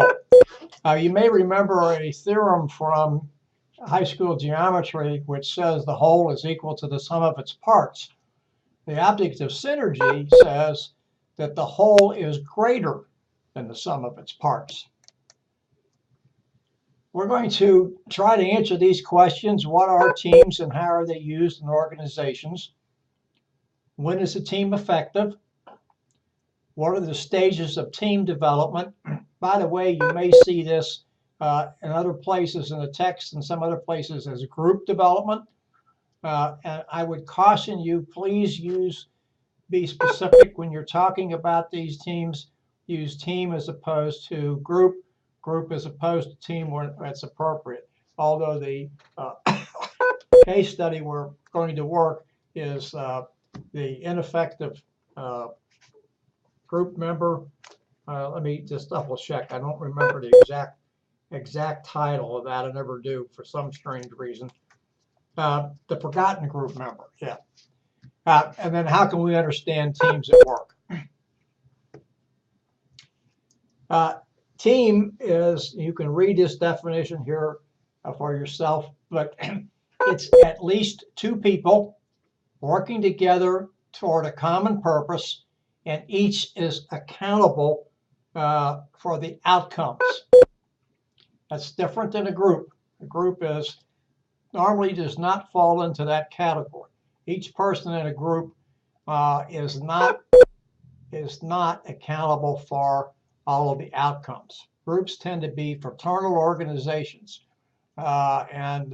You may remember a theorem from high school geometry which says the whole is equal to the sum of its parts. The object of synergy says that the whole is greater than the sum of its parts. We're going to try to answer these questions. What are teams and how are they used in organizations? When is a team effective? What are the stages of team development? By the way, you may see this in other places in the text and some other places as group development. And I would caution you, please be specific when you're talking about these teams. Use team as opposed to group, group as opposed to team when it's appropriate. Although the case study we're going to work is the ineffective group member. Let me just double check. I don't remember the exact title of that. I never do for some strange reason. The forgotten group member. Yeah. And then how can we understand teams at work? Team is, you can read this definition here for yourself, but it's at least two people working together toward a common purpose, and each is accountable for the outcomes. That's different than a group. A group normally does not fall into that category. Each person in a group is not accountable for all of the outcomes. Groups tend to be fraternal organizations, and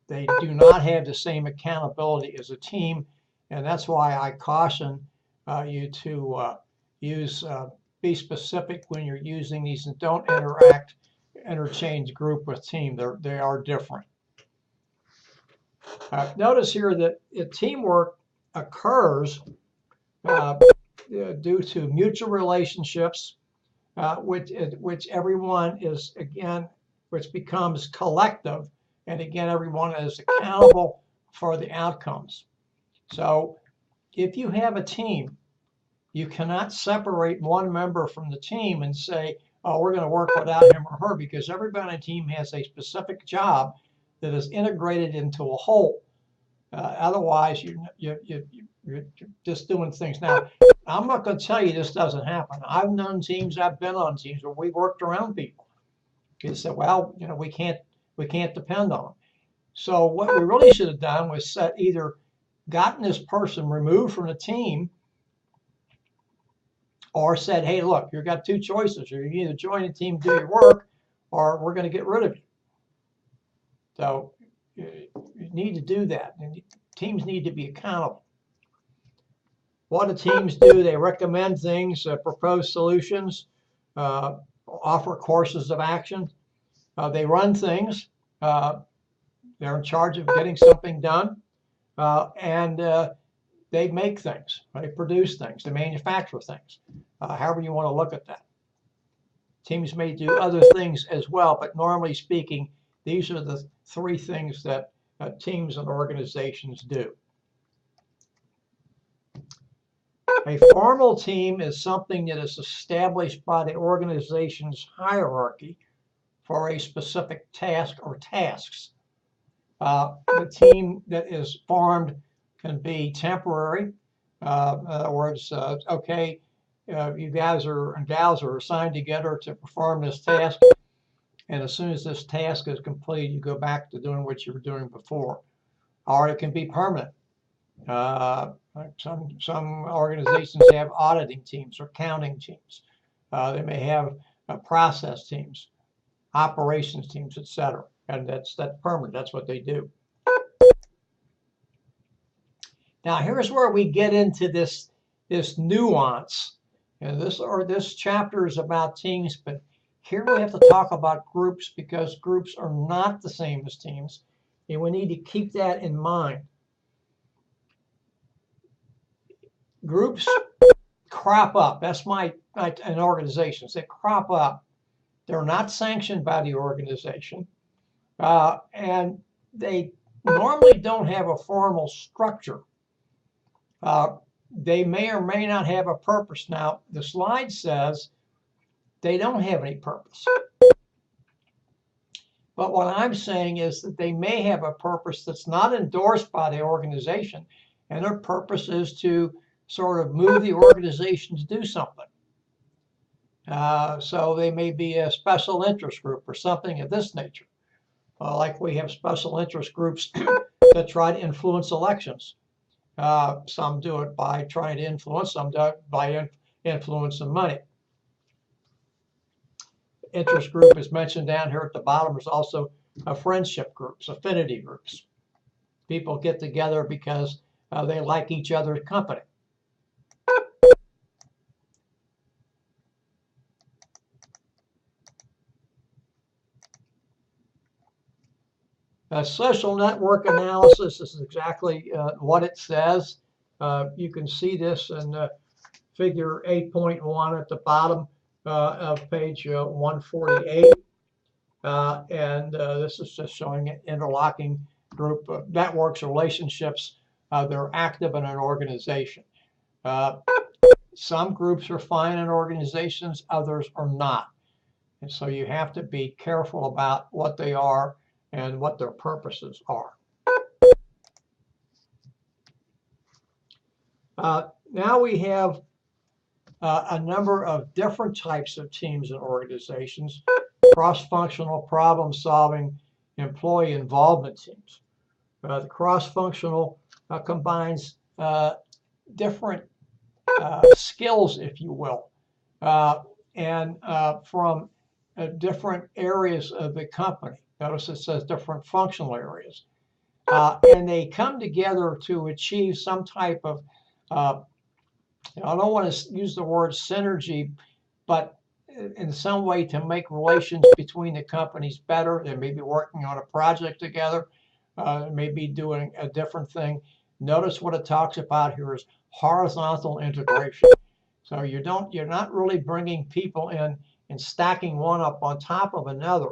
they do not have the same accountability as a team, and that's why I caution you to be specific when you're using these and don't interchange group with team. They are different. Notice here that teamwork occurs due to mutual relationships, which everyone is, again, which becomes collective, and again, everyone is accountable for the outcomes. So if you have a team, you cannot separate one member from the team and say, oh, we're going to work without him or her, because everybody on the team has a specific job that is integrated into a whole. Otherwise, you're just doing things. Now, I'm not going to tell you this doesn't happen. I've known teams, I've been on teams where we worked around people. You said, well, we can't depend on them. So what we really should have done was either gotten this person removed from the team, or said, hey, look, you've got two choices. You either join the team, do your work, or we're going to get rid of you. So you need to do that. And teams need to be accountable. What do teams do? They recommend things, propose solutions, offer courses of action. They run things. They're in charge of getting something done. And they make things. They produce things. They manufacture things. However you want to look at that. Teams may do other things as well, but normally speaking, these are the three things that teams and organizations do. A formal team is something that is established by the organization's hierarchy for a specific task or tasks. The team that is formed can be temporary. In other words, okay, you guys and gals are assigned together to perform this task. And as soon as this task is complete, you go back to doing what you were doing before. Or it can be permanent. Some organizations have auditing teams or counting teams. They may have process teams, operations teams, etc. And that's permanent. That's what they do. Now here's where we get into this nuance. And this chapter is about teams, but here we have to talk about groups because groups are not the same as teams, and we need to keep that in mind. Groups crop up. That's in organizations. They crop up. They're not sanctioned by the organization, and they normally don't have a formal structure. They may or may not have a purpose. Now, the slide says they don't have any purpose. But what I'm saying is that they may have a purpose that's not endorsed by the organization, and their purpose is to sort of move the organization to do something. So they may be a special interest group or something of this nature. Like we have special interest groups that try to influence elections. Some do it by trying to influence, some do it by influencing money. Interest group is mentioned down here at the bottom. There's also friendship groups, affinity groups. People get together because they like each other's company. Social network analysis is exactly what it says. You can see this in figure 8.1 at the bottom of page 148. And this is just showing an interlocking group of networks, relationships that are active in an organization. Some groups are fine in organizations, others are not. And so you have to be careful about what they are and what their purposes are. Now we have a number of different types of teams and organizations. Cross-functional problem-solving employee involvement teams. The cross-functional combines different skills, if you will, and from different areas of the company. Notice it says different functional areas. And they come together to achieve some type of, I don't want to use the word synergy, but in some way to make relations between the companies better. They may be working on a project together, maybe doing a different thing. Notice what it talks about here is horizontal integration. So you're not really bringing people in and stacking one up on top of another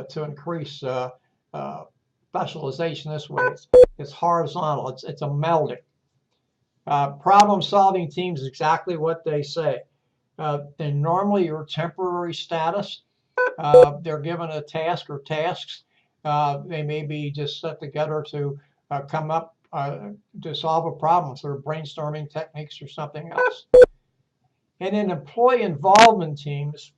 to increase specialization this way. It's horizontal. It's a melding. Problem-solving teams is exactly what they say. They normally are temporary status. They're given a task or tasks. They may be just set together to come up to solve a problem through brainstorming techniques or something else. And in employee involvement teams,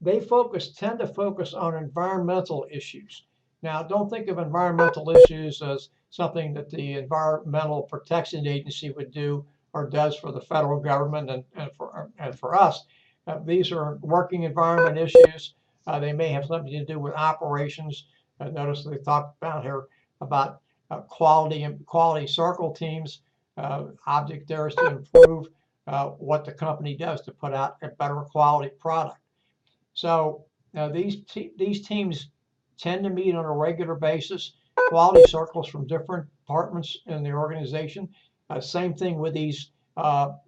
they tend to focus on environmental issues. Now, don't think of environmental issues as something that the Environmental Protection Agency would do or does for the federal government and for us. These are working environment issues. They may have something to do with operations. Notice they talked about here about quality circle teams. Object there is to improve what the company does to put out a better quality product. So these teams tend to meet on a regular basis. Quality circles from different departments in the organization. Same thing with these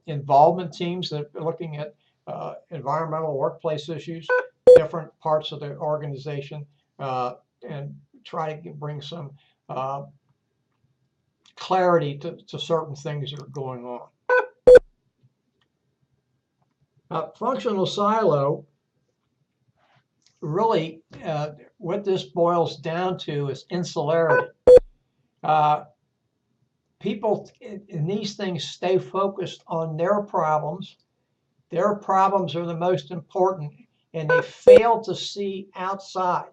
involvement teams that are looking at environmental workplace issues, different parts of the organization, and try to bring some clarity to certain things that are going on. Functional silo, really what this boils down to is insularity. people in these things stay focused on their problems. Their problems are the most important, and they fail to see outside.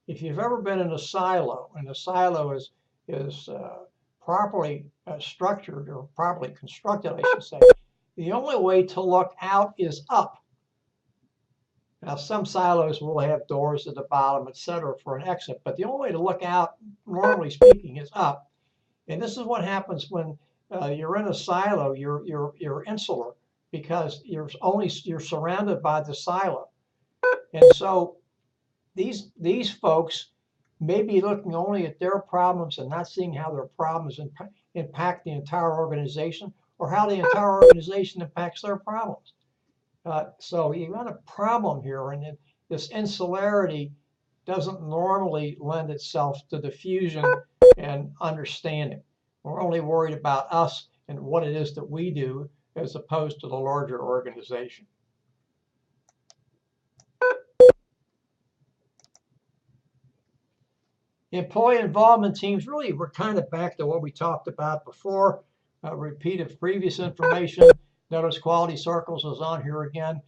If you've ever been in a silo, and the silo is properly structured or properly constructed, I should say, the only way to look out is up. Now, some silos will have doors at the bottom, etc., for an exit, but the only way to look out, normally speaking, is up. And this is what happens when you're in a silo. You're insular because you're surrounded by the silo, and so these folks may be looking only at their problems and not seeing how their problems impact the entire organization, or how the entire organization impacts their problems. So you got a problem here, and this insularity doesn't normally lend itself to diffusion and understanding. We're only worried about us and what it is that we do, as opposed to the larger organization. Employee involvement teams, really, we're kind of back to what we talked about before. Repeat of previous information. Notice quality circles is on here again,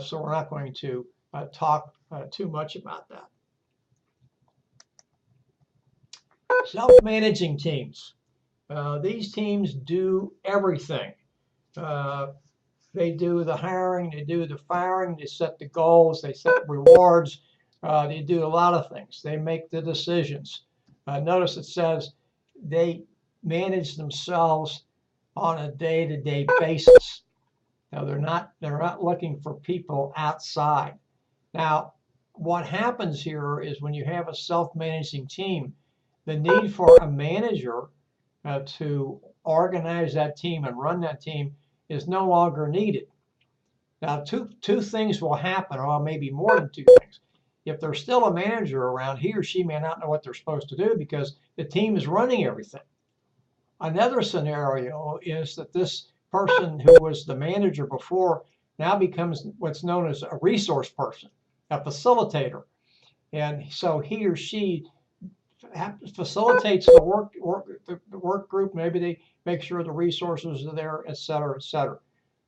so we're not going to talk too much about that. Self-managing teams. These teams do everything. They do the hiring, they do the firing, they set the goals, they set rewards, they do a lot of things. They make the decisions. Notice it says they manage themselves on a day-to-day basis. Now they're not looking for people outside. Now, what happens here is when you have a self-managing team, the need for a manager to organize that team and run that team is no longer needed. Now, two things will happen, or maybe more than two things. If there's still a manager around, he or she may not know what they're supposed to do because the team is running everything. Another scenario is that this person who was the manager before now becomes what's known as a resource person, a facilitator. And so he or she facilitates the work group. Maybe they make sure the resources are there, et cetera, et cetera.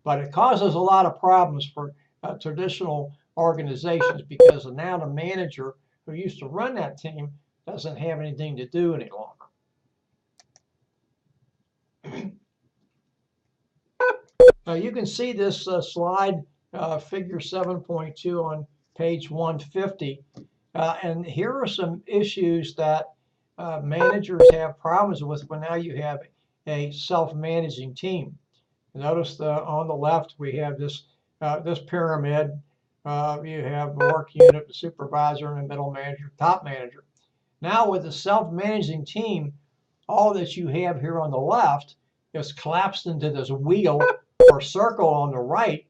But it causes a lot of problems for traditional organizations, because now the manager who used to run that team doesn't have anything to do any longer. You can see this slide, figure 7.2 on page 150. And here are some issues that managers have problems with when now you have a self-managing team. Notice on the left we have this pyramid. You have the work unit, the supervisor, and the middle manager, top manager. Now with the self-managing team, all that you have here on the left is collapsed into this wheel or circle on the right,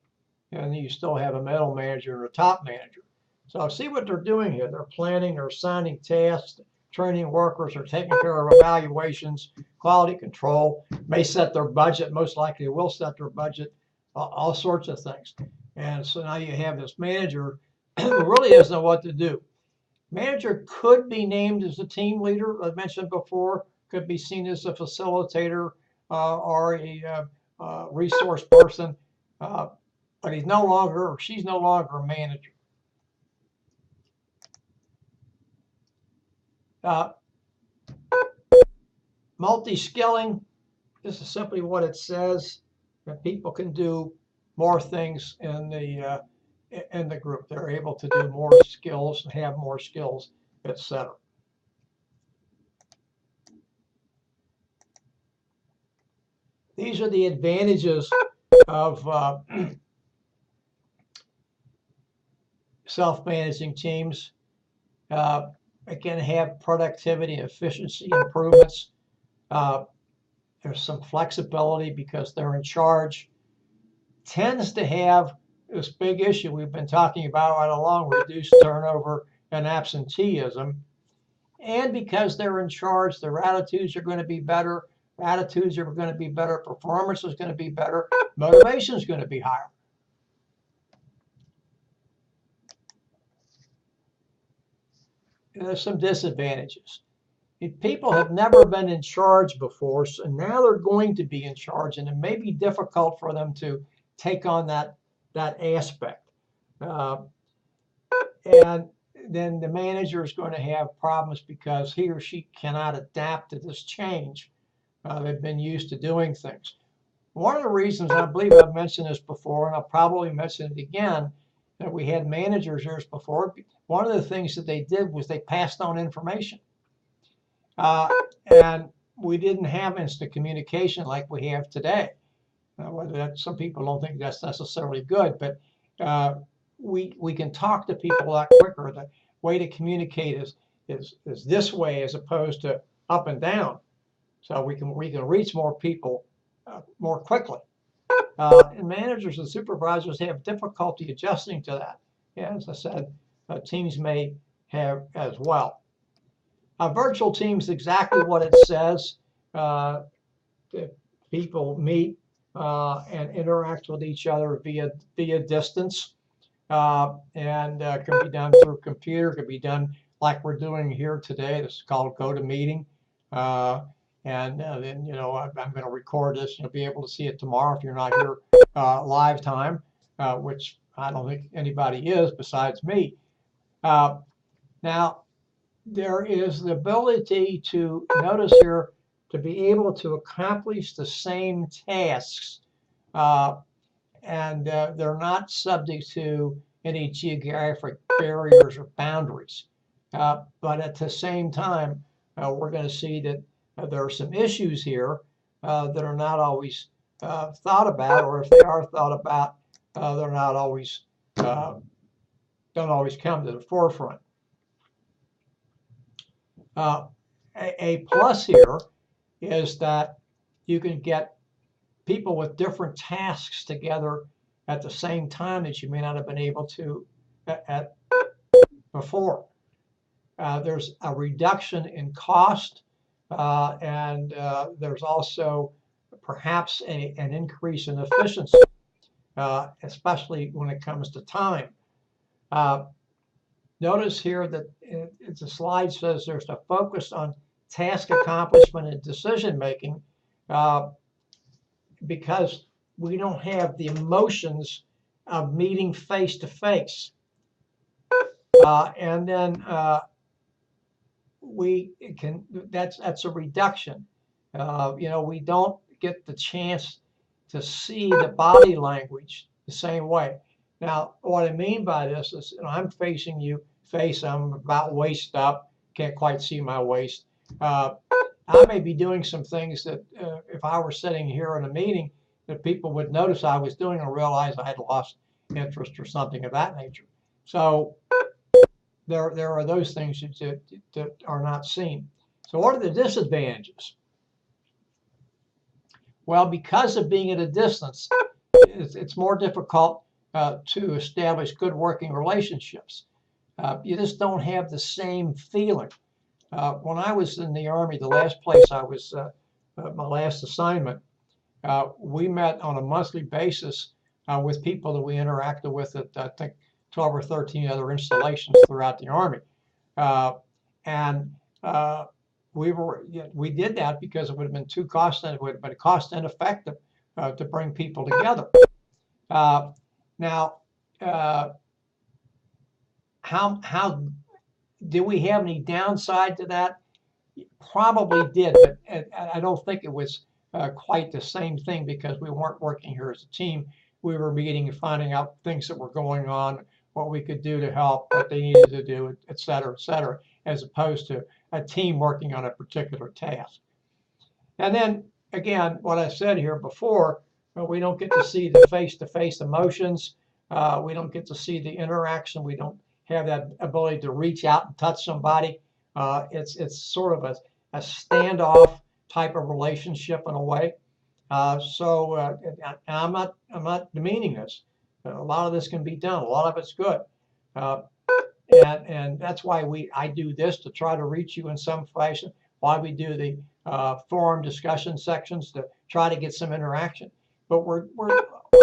and you still have a middle manager and a top manager. So see what they're doing here. They're planning, they're assigning tasks, training workers, or taking care of evaluations, quality control, may set their budget, most likely will set their budget, all sorts of things. And so now you have this manager who really doesn't know what to do. Manager could be named as a team leader, I mentioned before, could be seen as a facilitator or a resource person, but he's no longer, or she's no longer a manager. Multi-skilling, this is simply what it says, that people can do more things in the group. They're able to do more skills, have more skills, etc. These are the advantages of self-managing teams. It can have productivity and efficiency improvements. There's some flexibility because they're in charge. Tends to have this big issue we've been talking about right along, reduced turnover and absenteeism. And because they're in charge, their attitudes are going to be better. Attitudes are going to be better. Performance is going to be better. Motivation is going to be higher. And there's some disadvantages. people have never been in charge before, so now they're going to be in charge, and it may be difficult for them to take on that aspect. And then the manager is going to have problems because he or she cannot adapt to this change. They've been used to doing things. One of the reasons, I believe I've mentioned this before, and I'll probably mention it again, that we had managers years before, one of the things that they did was they passed on information. And we didn't have instant communication like we have today. Whether that, some people don't think that's necessarily good, but we can talk to people a lot quicker. The way to communicate is this way as opposed to up and down. So we can reach more people more quickly. And managers and supervisors have difficulty adjusting to that. Yeah, as I said, teams may have as well. Virtual teams, exactly what it says. People meet and interact with each other via distance, and can be done through computer. Can be done like we're doing here today. This is called GoToMeeting. And then, you know, I'm going to record this. You'll be able to see it tomorrow if you're not here live time, which I don't think anybody is besides me. Now, there is the ability to, notice here, to be able to accomplish the same tasks, and they're not subject to any geographic barriers or boundaries. But at the same time, we're going to see that there are some issues here that are not always thought about, or if they are thought about, they're not always, don't always come to the forefront. A plus here is that you can get people with different tasks together at the same time that you may not have been able to before. There's a reduction in cost, and there's also perhaps an increase in efficiency, especially when it comes to time. Notice here that the slide says there's a focus on task accomplishment and decision making, because we don't have the emotions of meeting face to face. And then we can, that's a reduction. You know, we don't get the chance to see the body language the same way. Now, what I mean by this is, you know, I'm facing you face, I'm about waist up, can't quite see my waist. I may be doing some things that if I were sitting here in a meeting, that people would notice I was doing and realize I had lost interest or something of that nature. So there are those things that are not seen. So what are the disadvantages? Well, because of being at a distance, it's more difficult to establish good working relationships. You just don't have the same feeling. When I was in the Army, the last place I was, my last assignment, we met on a monthly basis with people that we interacted with at, I think, 12 or 13 other installations throughout the Army. We did that because it would have been too costly, it would have been cost ineffective to bring people together. Now, how did we have any downside to that? Probably did, but I don't think it was quite the same thing because we weren't working here as a team. We were meeting and finding out things that were going on, what we could do to help, what they needed to do, et cetera, as opposed to a team working on a particular task. And then, again, what I said here before, we don't get to see the face-to-face emotions. We don't get to see the interaction. We don't have that ability to reach out and touch somebody. It's sort of a standoff type of relationship in a way. So I'm not demeaning this. A lot of this can be done. A lot of it's good. And that's why I do this, to try to reach you in some fashion. Why we do the forum discussion sections, to try to get some interaction. But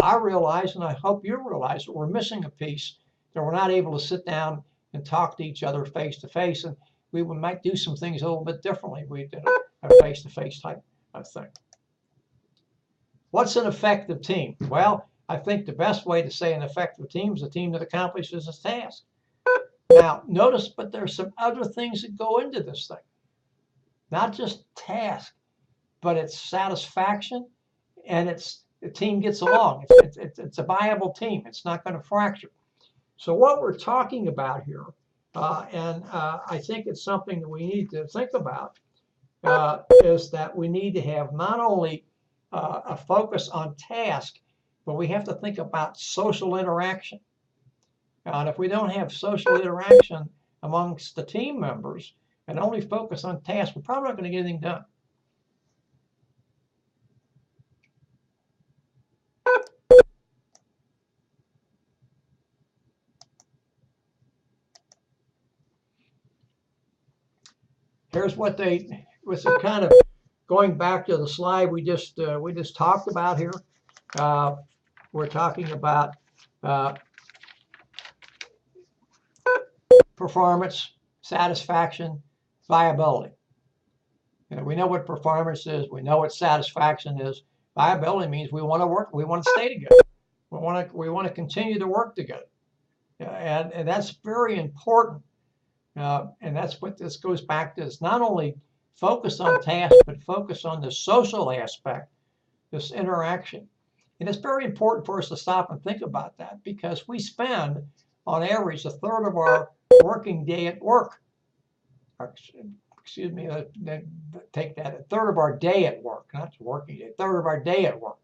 I realize, and I hope you realize, that we're missing a piece, that we're not able to sit down and talk to each other face to face. And we might do some things a little bit differently. We did a face-to-face type of thing. What's an effective team? Well, I think the best way to say an effective team is a team that accomplishes its task. Now, notice, but there's some other things that go into this thing. Not just task, but it's satisfaction, and the team gets along. It's a viable team. It's not going to fracture. So what we're talking about here, and I think it's something that we need to think about, is that we need to have not only a focus on task, but we have to think about social interaction. And if we don't have social interaction amongst the team members and only focus on tasks, we're probably not going to get anything done. Here's what was kind of going back to the slide we just talked about here. We're talking about performance, satisfaction, viability. We know what performance is. We know what satisfaction is. Viability means we want to work. We want to stay together. We want to continue to work together, and that's very important. And that's what this goes back to. It's not only focus on tasks, but focus on the social aspect, this interaction. And it's very important for us to stop and think about that, because we spend, on average, a third of our working day at work. Excuse me, take that, a third of our day at work, not working day, a third of our day at work.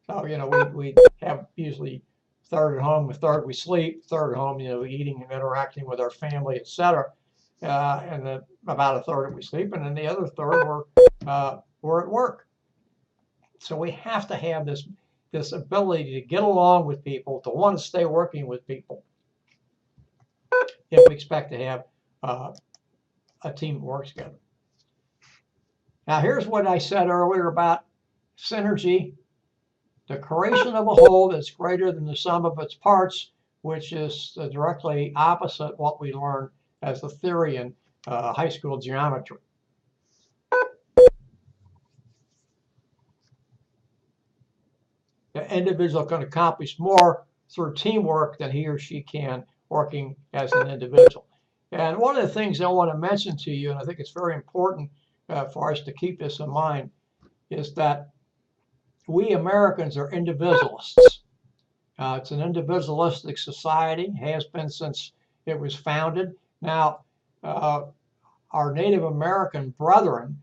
So, we have usually a third at home, a third we sleep, a third at home, eating and interacting with our family, etc. And about a third we sleep, and then the other third we're at work. So we have to have this ability to get along with people, to want to stay working with people, if we expect to have a team that works together. Now, here's what I said earlier about synergy. The creation of a whole that's greater than the sum of its parts, which is directly opposite what we learned as the theory in high school geometry. The individual can accomplish more through teamwork than he or she can working as an individual. And one of the things I want to mention to you, and I think it's very important for us to keep this in mind, is that we Americans are individualists. It's an individualistic society, has been since it was founded. Now, our Native American brethren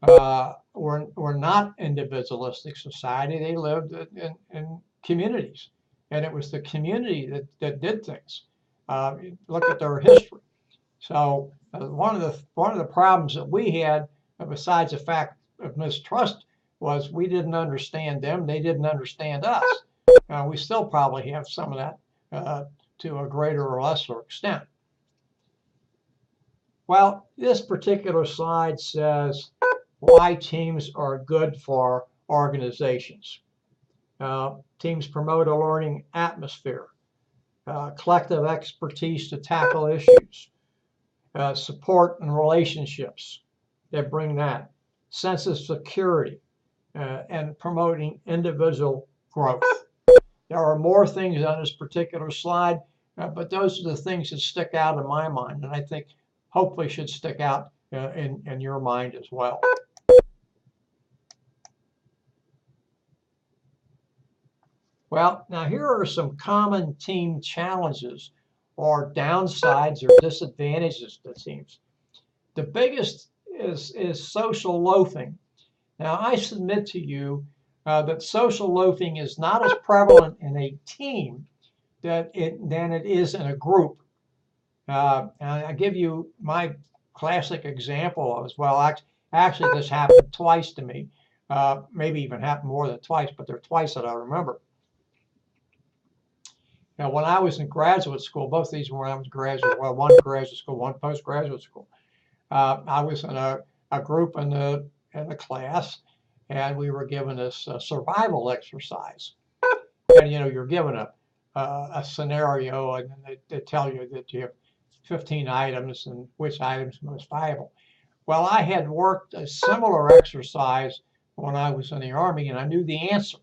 were not individualistic society. They lived in communities, and it was the community that did things. Look at their history. So one of the problems that we had, besides the fact of mistrust, was we didn't understand them. They didn't understand us. We still probably have some of that to a greater or lesser extent. Well, this particular slide says why teams are good for organizations. Teams promote a learning atmosphere, collective expertise to tackle issues, support and relationships that bring that, sense of security, and promoting individual growth. There are more things on this particular slide, but those are the things that stick out in my mind, and I think hopefully should stick out in your mind as well. Well, now here are some common team challenges or downsides or disadvantages to teams. The biggest is social loafing. Now, I submit to you that social loafing is not as prevalent in a team than it is in a group. And I give you my classic example as well. Actually, this happened twice to me. Maybe even happened more than twice, but there are twice that I remember. Now, when I was in graduate school, both these were when I was graduate, well, one graduate school, one postgraduate school. I was in a group in the class, and we were given this survival exercise. And you're given a scenario, and they tell you that you have 15 items and which items most valuable. Well, I had worked a similar exercise when I was in the Army, and I knew the answer.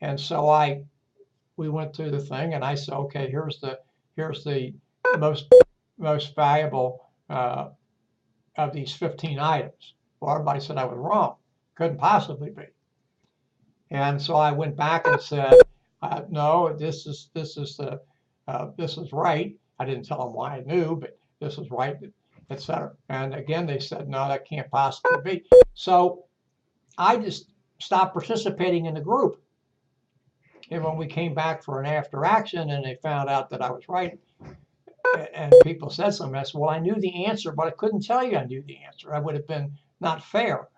And so we went through the thing, and I said, okay, here's the most valuable of these 15 items. Well, everybody said I was wrong. Couldn't possibly be. And so I went back and said, no, this is right. I didn't tell them why I knew, but this is right, etc. And again, they said, no, that can't possibly be. So I just stopped participating in the group. And when we came back for an after action and they found out that I was right, and people said something, I said, well, I knew the answer, but I couldn't tell you I knew the answer. I would have been not fair.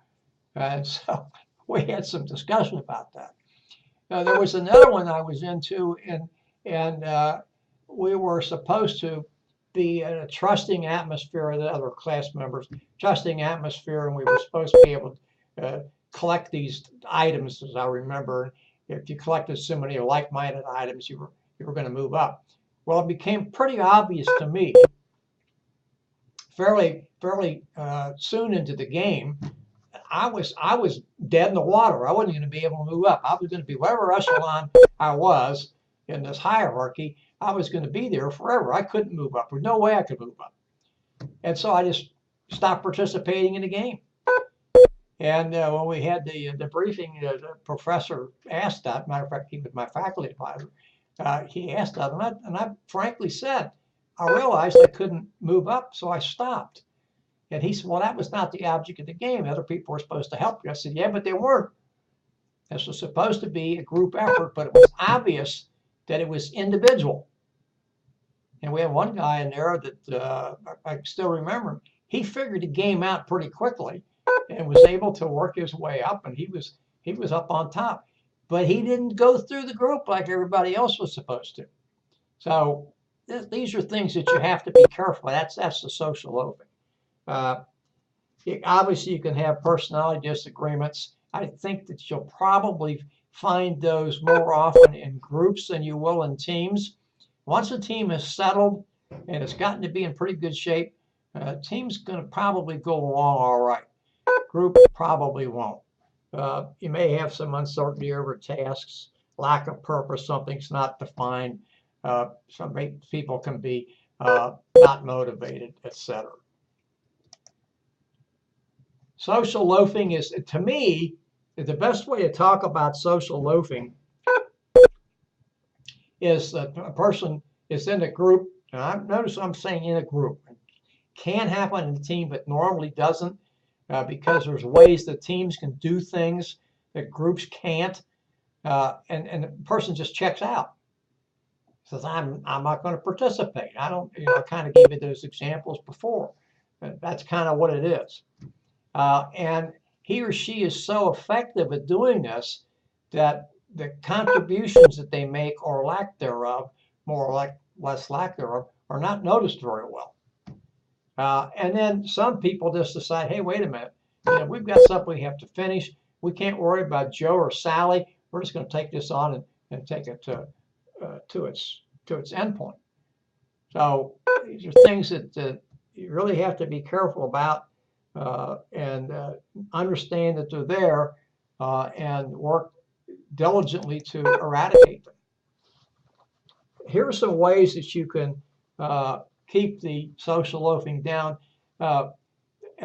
And so we had some discussion about that. There was another one I was into, and we were supposed to be in a trusting atmosphere of the other class members, trusting atmosphere, and we were supposed to be able to collect these items, as I remember. If you collected so many like-minded items, you were going to move up. Well, it became pretty obvious to me fairly soon into the game. I was dead in the water. I wasn't going to be able to move up. I was going to be whatever echelon I was in this hierarchy. I was going to be there forever. I couldn't move up. There's no way I could move up. And so I just stopped participating in the game. And when we had the briefing, the professor asked that. Matter of fact, he was my faculty advisor. He asked that, and I frankly said, I realized I couldn't move up, so I stopped. And he said, well, that was not the object of the game. Other people were supposed to help you. I said, yeah, but they weren't. This was supposed to be a group effort, but it was obvious that it was individual. And we had one guy in there that I still remember him. He figured the game out pretty quickly and was able to work his way up, and he was up on top. But he didn't go through the group like everybody else was supposed to. So these are things that you have to be careful. That's the social loafing. Obviously, you can have personality disagreements. I think that you'll probably find those more often in groups than you will in teams. Once a team is settled and it's gotten to be in pretty good shape, team's going to probably go along all right. Group probably won't. You may have some uncertainty over tasks, lack of purpose, something's not defined. Some people can be not motivated, etc. Social loafing is, to me, the best way to talk about social loafing is that a person is in a group, and notice I'm saying in a group. It can happen in a team, but normally doesn't, because there's ways that teams can do things that groups can't, and the person just checks out. Says, I'm not going to participate. I don't, I kind of gave you those examples before. But that's kind of what it is. And he or she is so effective at doing this that the contributions that they make or lack thereof, more or less lack thereof, are not noticed very well. And then some people just decide, hey, wait a minute, we've got something we have to finish. We can't worry about Joe or Sally. We're just going to take this on and take it to its end point. So these are things that you really have to be careful about and understand that they're there and work diligently to eradicate them. Here are some ways that you can keep the social loafing down. And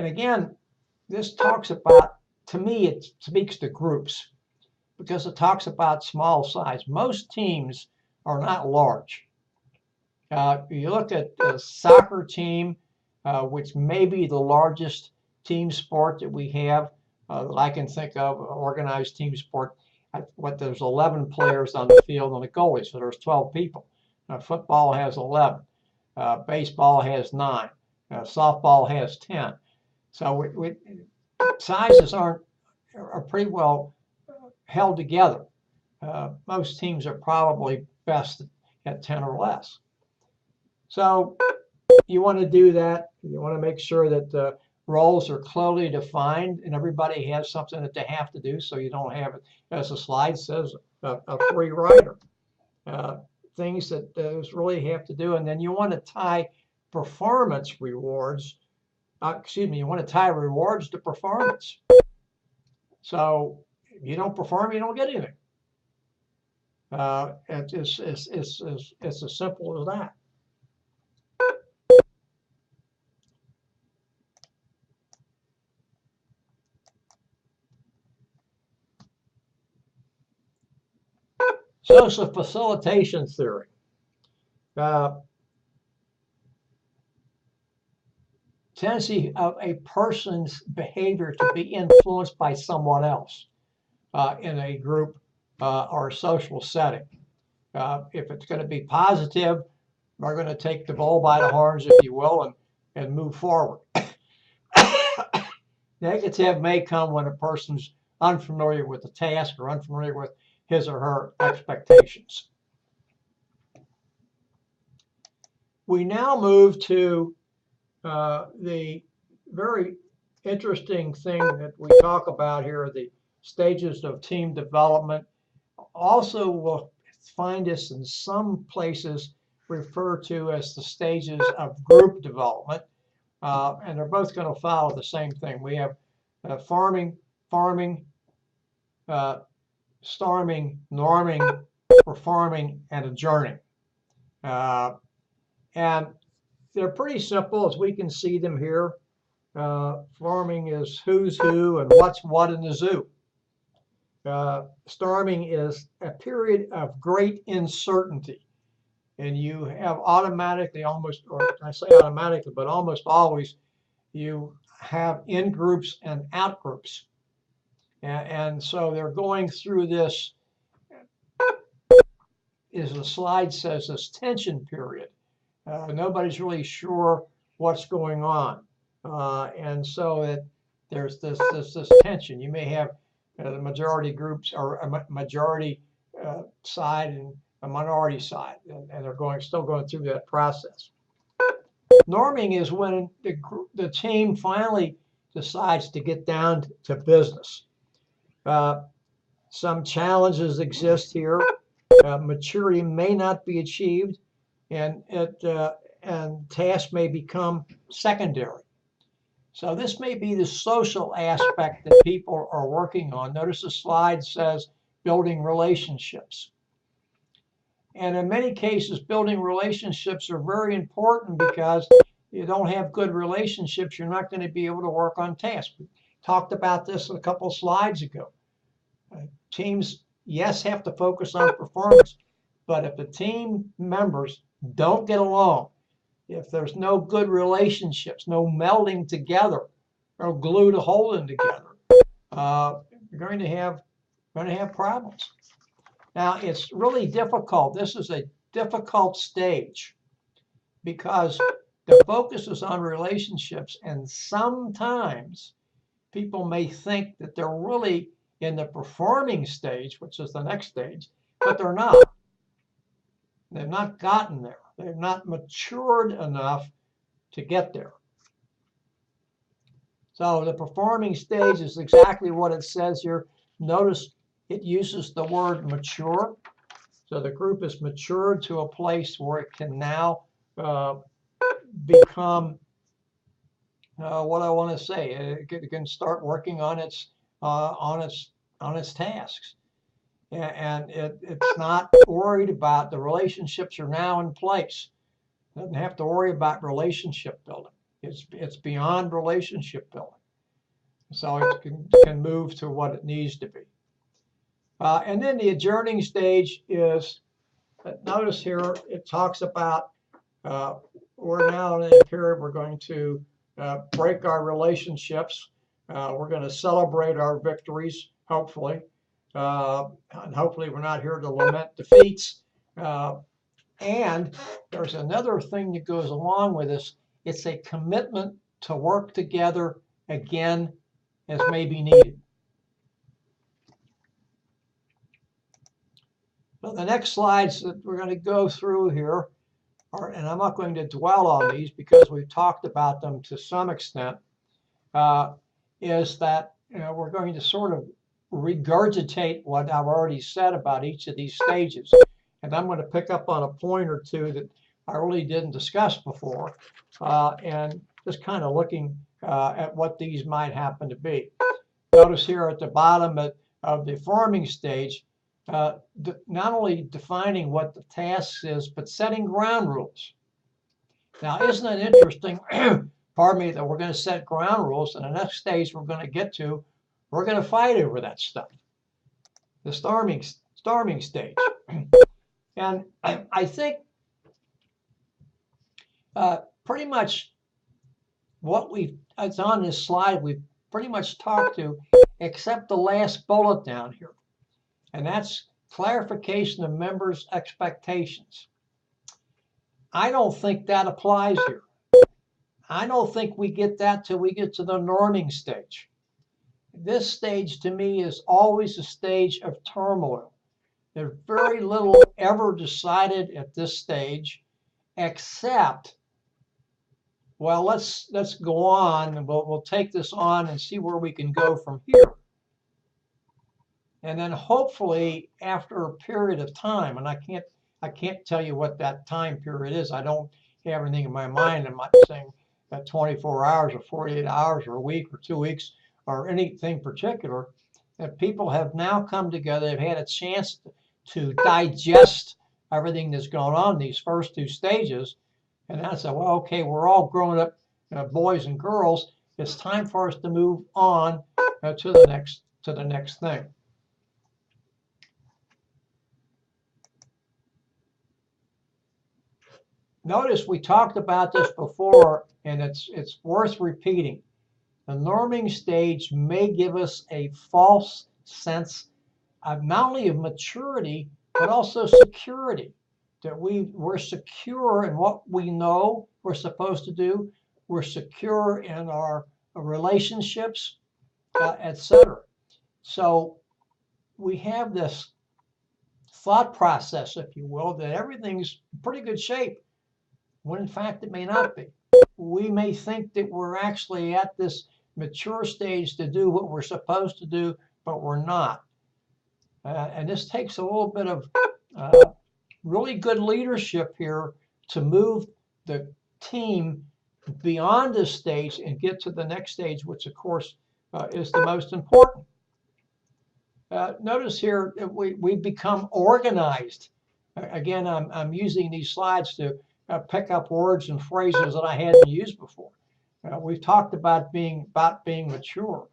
again, this talks about, to me, it speaks to groups because it talks about small size. Most teams are not large. You look at the soccer team, which may be the largest team sport that we have, that I can think of, organized team sport. There's 11 players on the field and a goalie, so there's 12 people. Football has 11. Baseball has 9. Softball has 10. So sizes are pretty well held together. Most teams are probably best at 10 or less. So you want to do that. You want to make sure that the roles are clearly defined and everybody has something that they have to do, so you don't have it, as the slide says, a free rider. Things that those really have to do. And then you want to tie performance rewards, you want to tie rewards to performance. So if you don't perform, you don't get anything. It's as simple as that. Social facilitation theory. Tendency of a person's behavior to be influenced by someone else in a group or social setting. If it's going to be positive, we're going to take the bull by the horns, if you will, and move forward. Negative may come when a person's unfamiliar with the task or unfamiliar with his or her expectations. We now move to the very interesting thing that we talk about here, the stages of team development. Also, we'll find this in some places referred to as the stages of group development, and they're both going to follow the same thing. We have farming, storming, norming, performing, and adjourning. And they're pretty simple as we can see them here. Farming is who's who and what's what in the zoo. Storming is a period of great uncertainty. And you have automatically almost, or I say automatically, but almost always, you have in groups and out groups. And so they're going through this, as the slide says, this tension period. Nobody's really sure what's going on. And so that there's this tension. You may have the majority groups or a majority side and a minority side, and they're still going through that process. Norming is when the team finally decides to get down to business. Some challenges exist here. Maturity may not be achieved, and tasks may become secondary. So this may be the social aspect that people are working on. Notice the slide says building relationships. And in many cases, building relationships are very important because you don't have good relationships, you're not going to be able to work on tasks. We talked about this a couple of slides ago. Teams, yes, have to focus on performance, but if the team members don't get along, if there's no good relationships, no melding together, no glue to hold them together, you're going to have problems. Now, it's really difficult. This is a difficult stage because the focus is on relationships, and sometimes people may think that they're really in the performing stage, which is the next stage, but they're not. They've not gotten there. They've not matured enough to get there. So the performing stage is exactly what it says here. Notice it uses the word mature. So the group is matured to a place where it can now become what I want to say. It can start working on its tasks, and it's not worried about the relationships are now in place. It doesn't have to worry about relationship building. It's beyond relationship building, so it can move to what it needs to be. And then the adjourning stage is, notice here it talks about we're now in a period we're going to break our relationships. We're going to celebrate our victories, hopefully. And hopefully we're not here to lament defeats. And there's another thing that goes along with this. It's a commitment to work together again as may be needed. Well, the next slides that we're going to go through here and I'm not going to dwell on these because we've talked about them to some extent, is that we're going to sort of regurgitate what I've already said about each of these stages. And I'm going to pick up on a point or two that I really didn't discuss before, and just kind of looking at what these might happen to be. Notice here at the bottom of the forming stage, not only defining what the task is, but setting ground rules. Now, isn't it interesting, pardon me, that we're going to set ground rules, and the next stage we're going to get to, we're going to fight over that stuff, the storming stage. And I think pretty much it's on this slide, we've pretty much talked to, except the last bullet down here. And that's clarification of members' expectations. I don't think that applies here. I don't think we get that till we get to the norming stage. This stage to me is always a stage of turmoil. There's very little ever decided at this stage, except, well, let's go on, and we'll take this on and see where we can go from here. And then hopefully after a period of time, and I can't tell you what that time period is. I don't have anything in my mind. I'm not saying that 24 hours or 48 hours or a week or 2 weeks or anything particular. That people have now come together, they've had a chance to digest everything that's going on in these first two stages. And I said, well, okay, we're all grown up boys and girls. It's time for us to move on to the next thing. Notice we talked about this before, and it's worth repeating. The norming stage may give us a false sense of not only of maturity, but also security. That we're secure in what we know we're supposed to do. We're secure in our relationships, etc. So we have this thought process, if you will, that everything's in pretty good shape, when in fact it may not be. We may think that we're actually at this mature stage to do what we're supposed to do, but we're not. And this takes a little bit of really good leadership here to move the team beyond this stage and get to the next stage, which of course is the most important. Notice here that we become organized. Again, I'm using these slides to pick up words and phrases that I hadn't used before. We've talked about being mature.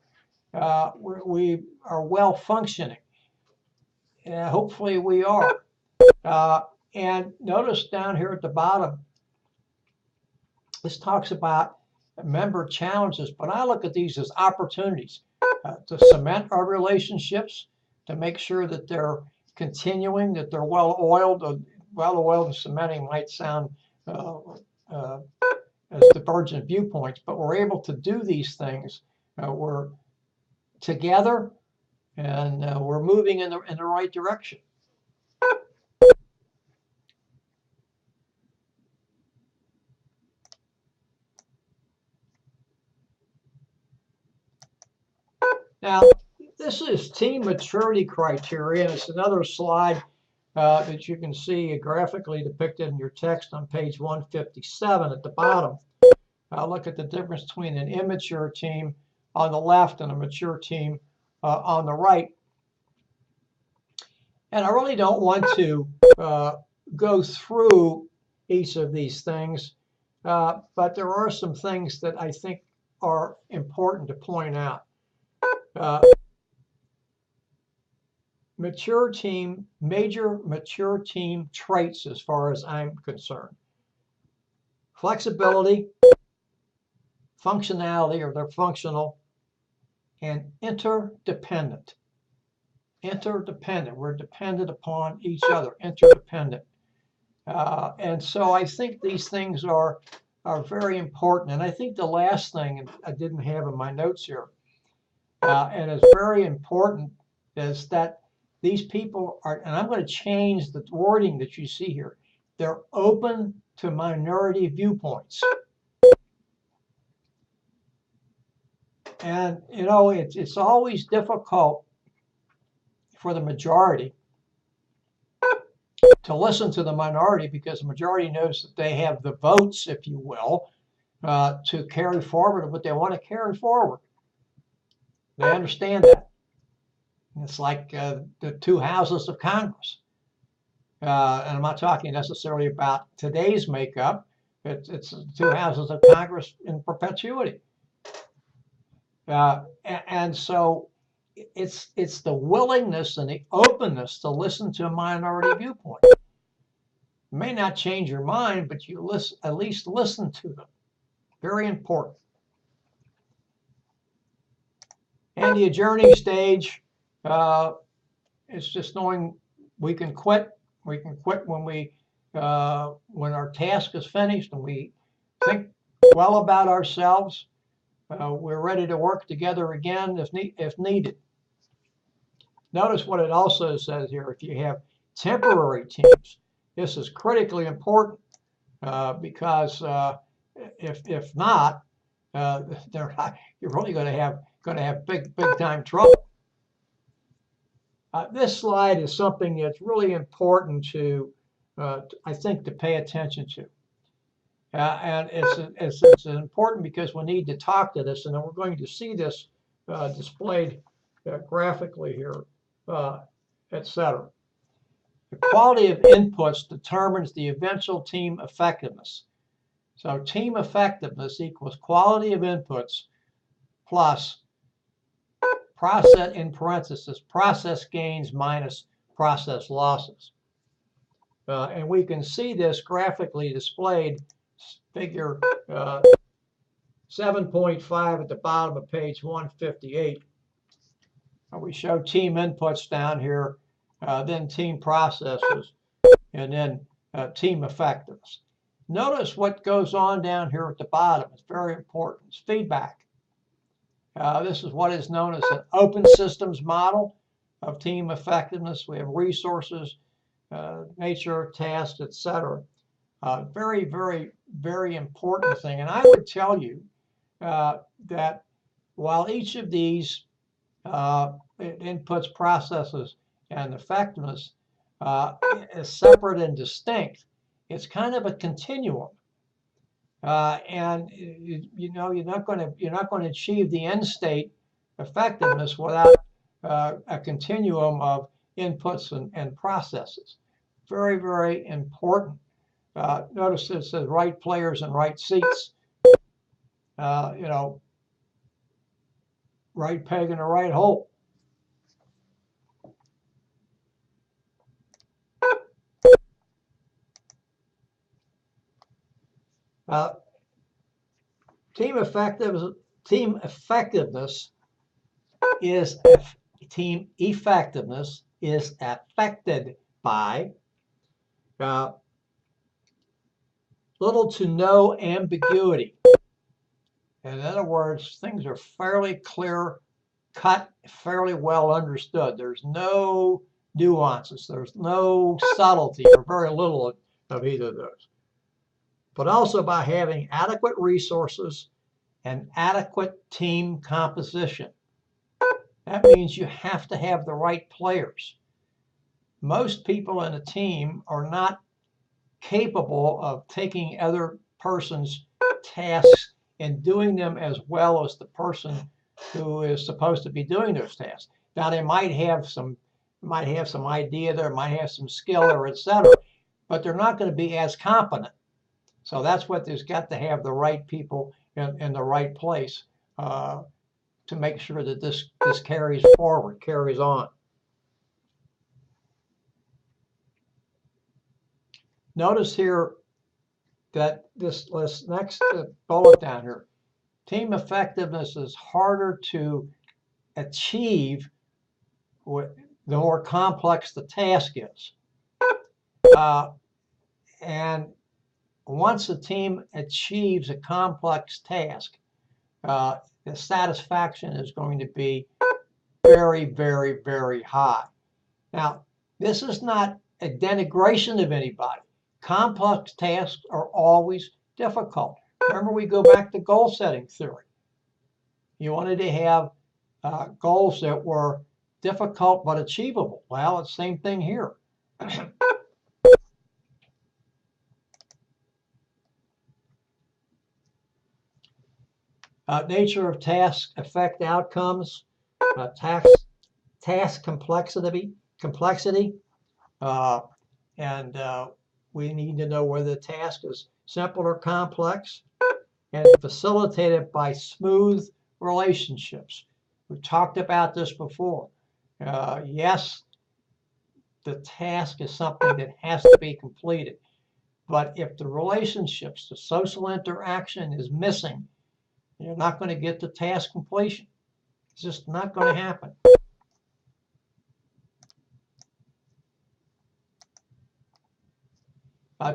We are well functioning. Hopefully we are. And notice down here at the bottom, this talks about member challenges, but I look at these as opportunities to cement our relationships, to make sure that they're continuing, that they're well-oiled. Well-oiled and cementing might sound as divergent viewpoints, but we're able to do these things. We're together, and we're moving in the right direction. Now, this is team maturity criteria, and it's another slide that you can see graphically depicted in your text on page 157 at the bottom. Look at the difference between an immature team on the left and a mature team on the right. And I really don't want to go through each of these things, but there are some things that I think are important to point out. Major mature team traits as far as I'm concerned. Flexibility, functionality, or they're functional, and interdependent. Interdependent, we're dependent upon each other, interdependent. And so I think these things are very important. And I think the last thing I didn't have in my notes here, and it's very important, is that these people are, and I'm going to change the wording that you see here, they're open to minority viewpoints. And, you know, it's always difficult for the majority to listen to the minority because the majority knows that they have the votes, if you will, to carry forward what they want to carry forward. They understand that. It's like the two houses of Congress. And I'm not talking necessarily about today's makeup. It's the two houses of Congress in perpetuity. And so it's the willingness and the openness to listen to a minority viewpoint. It may not change your mind, but you at least listen to them. Very important. And the adjourning stage is just knowing we can quit. We can quit when our task is finished and we think well about ourselves. We're ready to work together again if needed. Notice what it also says here. If you have temporary teams, this is critically important because if not, you're really going to have big time trouble. This slide is something that's really important to, I think, to pay attention to. And it's important because we need to talk to this, and then we're going to see this displayed graphically here, etc. The quality of inputs determines the eventual team effectiveness. So team effectiveness equals quality of inputs plus process, in parentheses, process gains minus process losses. And we can see this graphically displayed, figure 7.5 at the bottom of page 158. We show team inputs down here, then team processes, and then team effectiveness. Notice what goes on down here at the bottom. It's very important. It's feedback. This is what is known as an open systems model of team effectiveness. We have resources, nature, tasks, etc. Very, very, very important thing. And I would tell you that while each of these inputs, processes, and effectiveness is separate and distinct, it's kind of a continuum. And you're not going to achieve the end state effectiveness without a continuum of inputs and processes. Very, very important. Notice it says right players and right seats. Right peg in the right hole. Team effectiveness is affected by little to no ambiguity. In other words, things are fairly clear cut, fairly well understood. There's no nuances. There's no subtlety, or very little of either of those. But also by having adequate resources and adequate team composition. That means you have to have the right players. Most people in a team are not capable of taking other person's tasks and doing them as well as the person who is supposed to be doing those tasks. Now they might have some idea there, might have some skill there, etc., but they're not going to be as competent. So that's what there's got to have the right people in the right place to make sure that this carries forward, carries on. Notice here that this next bullet down here, team effectiveness is harder to achieve the more complex the task is. And once a team achieves a complex task, the satisfaction is going to be very, very, very high. Now, this is not a denigration of anybody. Complex tasks are always difficult. Remember, we go back to goal setting theory. You wanted to have goals that were difficult but achievable. Well, it's the same thing here. Nature of tasks affect outcomes. Task complexity, uh, and we need to know whether the task is simple or complex, and facilitated by smooth relationships. We've talked about this before. Yes, the task is something that has to be completed, but if the relationships, the social interaction is missing, you're not going to get the task completion. It's just not going to happen.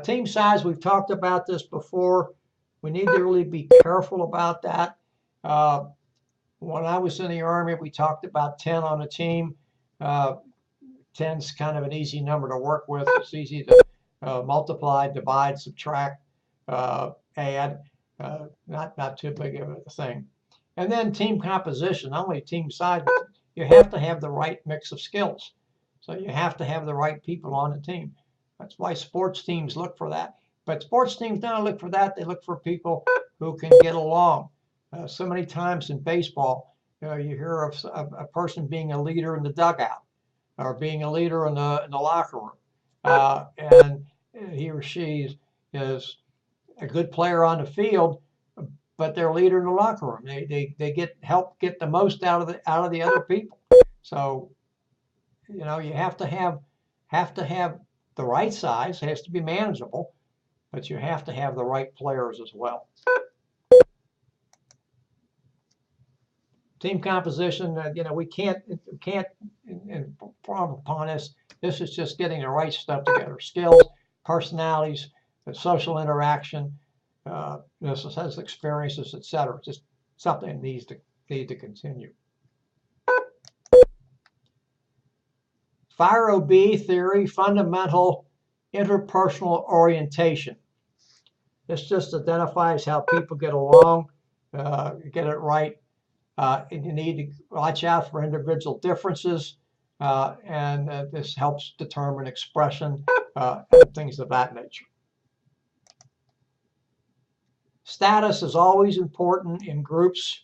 Team size, we've talked about this before. We need to really be careful about that. When I was in the Army, we talked about 10 on a team. 10's kind of an easy number to work with. It's easy to multiply, divide, subtract, add. Not too big of a thing. And then team composition, not only team size, but you have to have the right mix of skills. So you have to have the right people on the team. That's why sports teams look for that. But sports teams don't look for that. They look for people who can get along. So many times in baseball, you hear of a person being a leader in the dugout or being a leader in the locker room. And he or she is a good player on the field, but they're a leader in the locker room. They help get the most out of the other people. So, you have to have the right size. It has to be manageable, but you have to have the right players as well. Team composition, we can't improve upon this. This is just getting the right stuff together: skills, personalities, social interaction, has experiences, etc. Just something that needs to continue. FIRE-OB theory, fundamental interpersonal orientation. This just identifies how people get along, get it right. And you need to watch out for individual differences, and this helps determine expression and things of that nature. Status is always important in groups.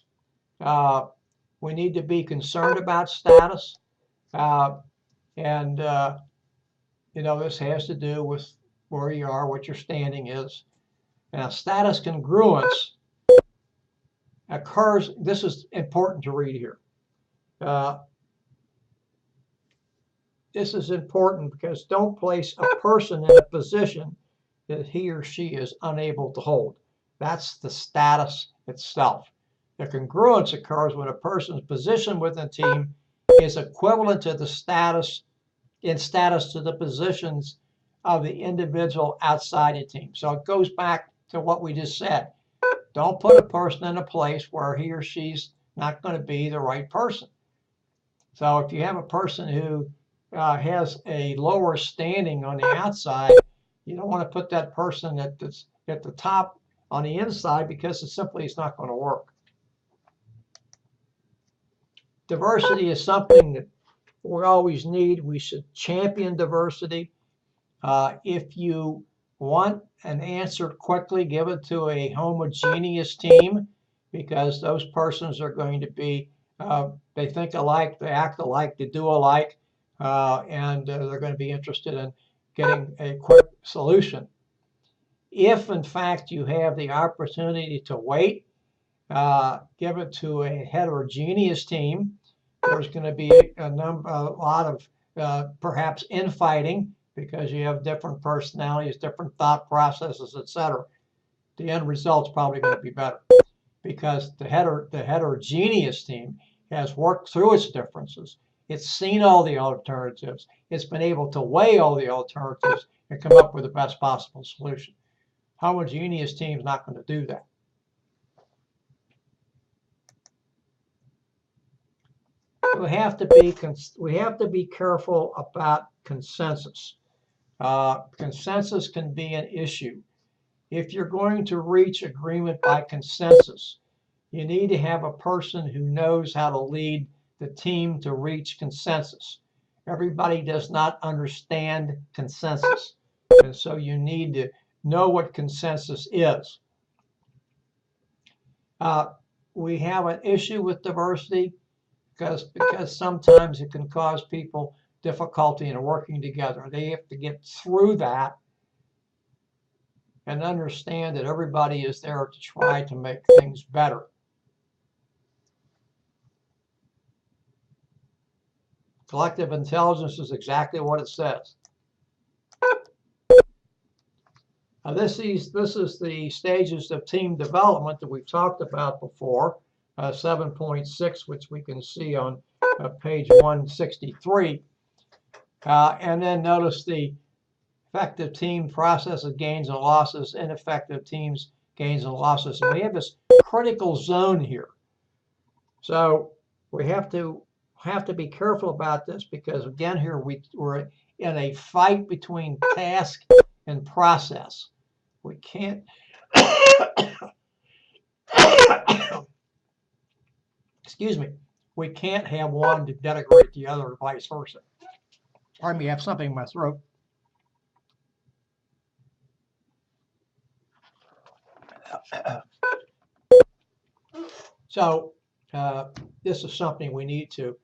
We need to be concerned about status. This has to do with where you are, what your standing is. Now, status congruence occurs. This is important to read here. This is important because don't place a person in a position that he or she is unable to hold. That's the status itself. The congruence occurs when a person's position within a team is equivalent to the status to the positions of the individual outside the team. So it goes back to what we just said. Don't put a person in a place where he or she's not going to be the right person. So if you have a person who has a lower standing on the outside, you don't want to put that person at the top on the inside, because it's not going to work. Diversity is something that we always need. We should champion diversity. If you want an answer quickly, give it to a homogeneous team, because those persons are going to be, they think alike, they act alike, they do alike, and they're going to be interested in getting a quick solution. If, in fact, you have the opportunity to wait, give it to a heterogeneous team. There's going to be a lot of perhaps infighting, because you have different personalities, different thought processes, etc. The end result's probably going to be better, because the heterogeneous team has worked through its differences. It's seen all the alternatives. It's been able to weigh all the alternatives and come up with the best possible solution. Homogeneous team's not going to do that. We have to be careful about consensus. Consensus can be an issue. If you're going to reach agreement by consensus, you need to have a person who knows how to lead the team to reach consensus. Everybody does not understand consensus, and so you need to know what consensus is. we have an issue with diversity because sometimes it can cause people difficulty in working together. They have to get through that and understand that everybody is there to try to make things better. Collective intelligence is exactly what it says. This is the stages of team development that we've talked about before, 7.6, which we can see on page 163. And then notice the effective team processes gains and losses, ineffective teams gains and losses. And we have this critical zone here. So we have to be careful about this because, again, here we're in a fight between task and process. We can't excuse me, we can't have one to denigrate the other or vice versa. Pardon me, I have something in my throat. So this is something we need to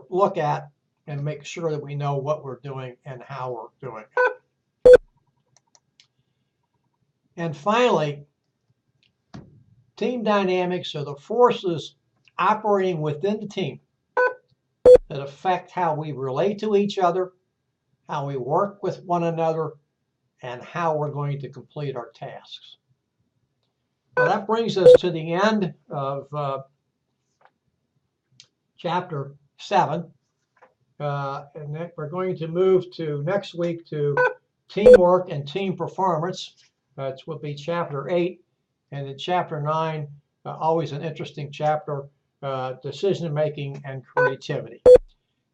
look at and make sure that we know what we're doing and how we're doing it. And finally, team dynamics are the forces operating within the team that affect how we relate to each other, how we work with one another, and how we're going to complete our tasks. Now that brings us to the end of chapter 7. And then we're going to move to next week to teamwork and team performance. It will be chapter 8. And in chapter 9, always an interesting chapter, decision making and creativity.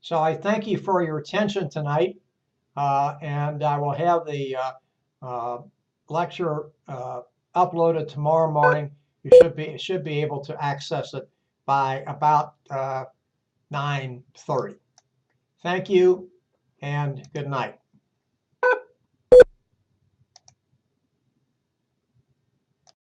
So I thank you for your attention tonight. And I will have the lecture uploaded tomorrow morning. You should be able to access it by about 9:30. Thank you and good night.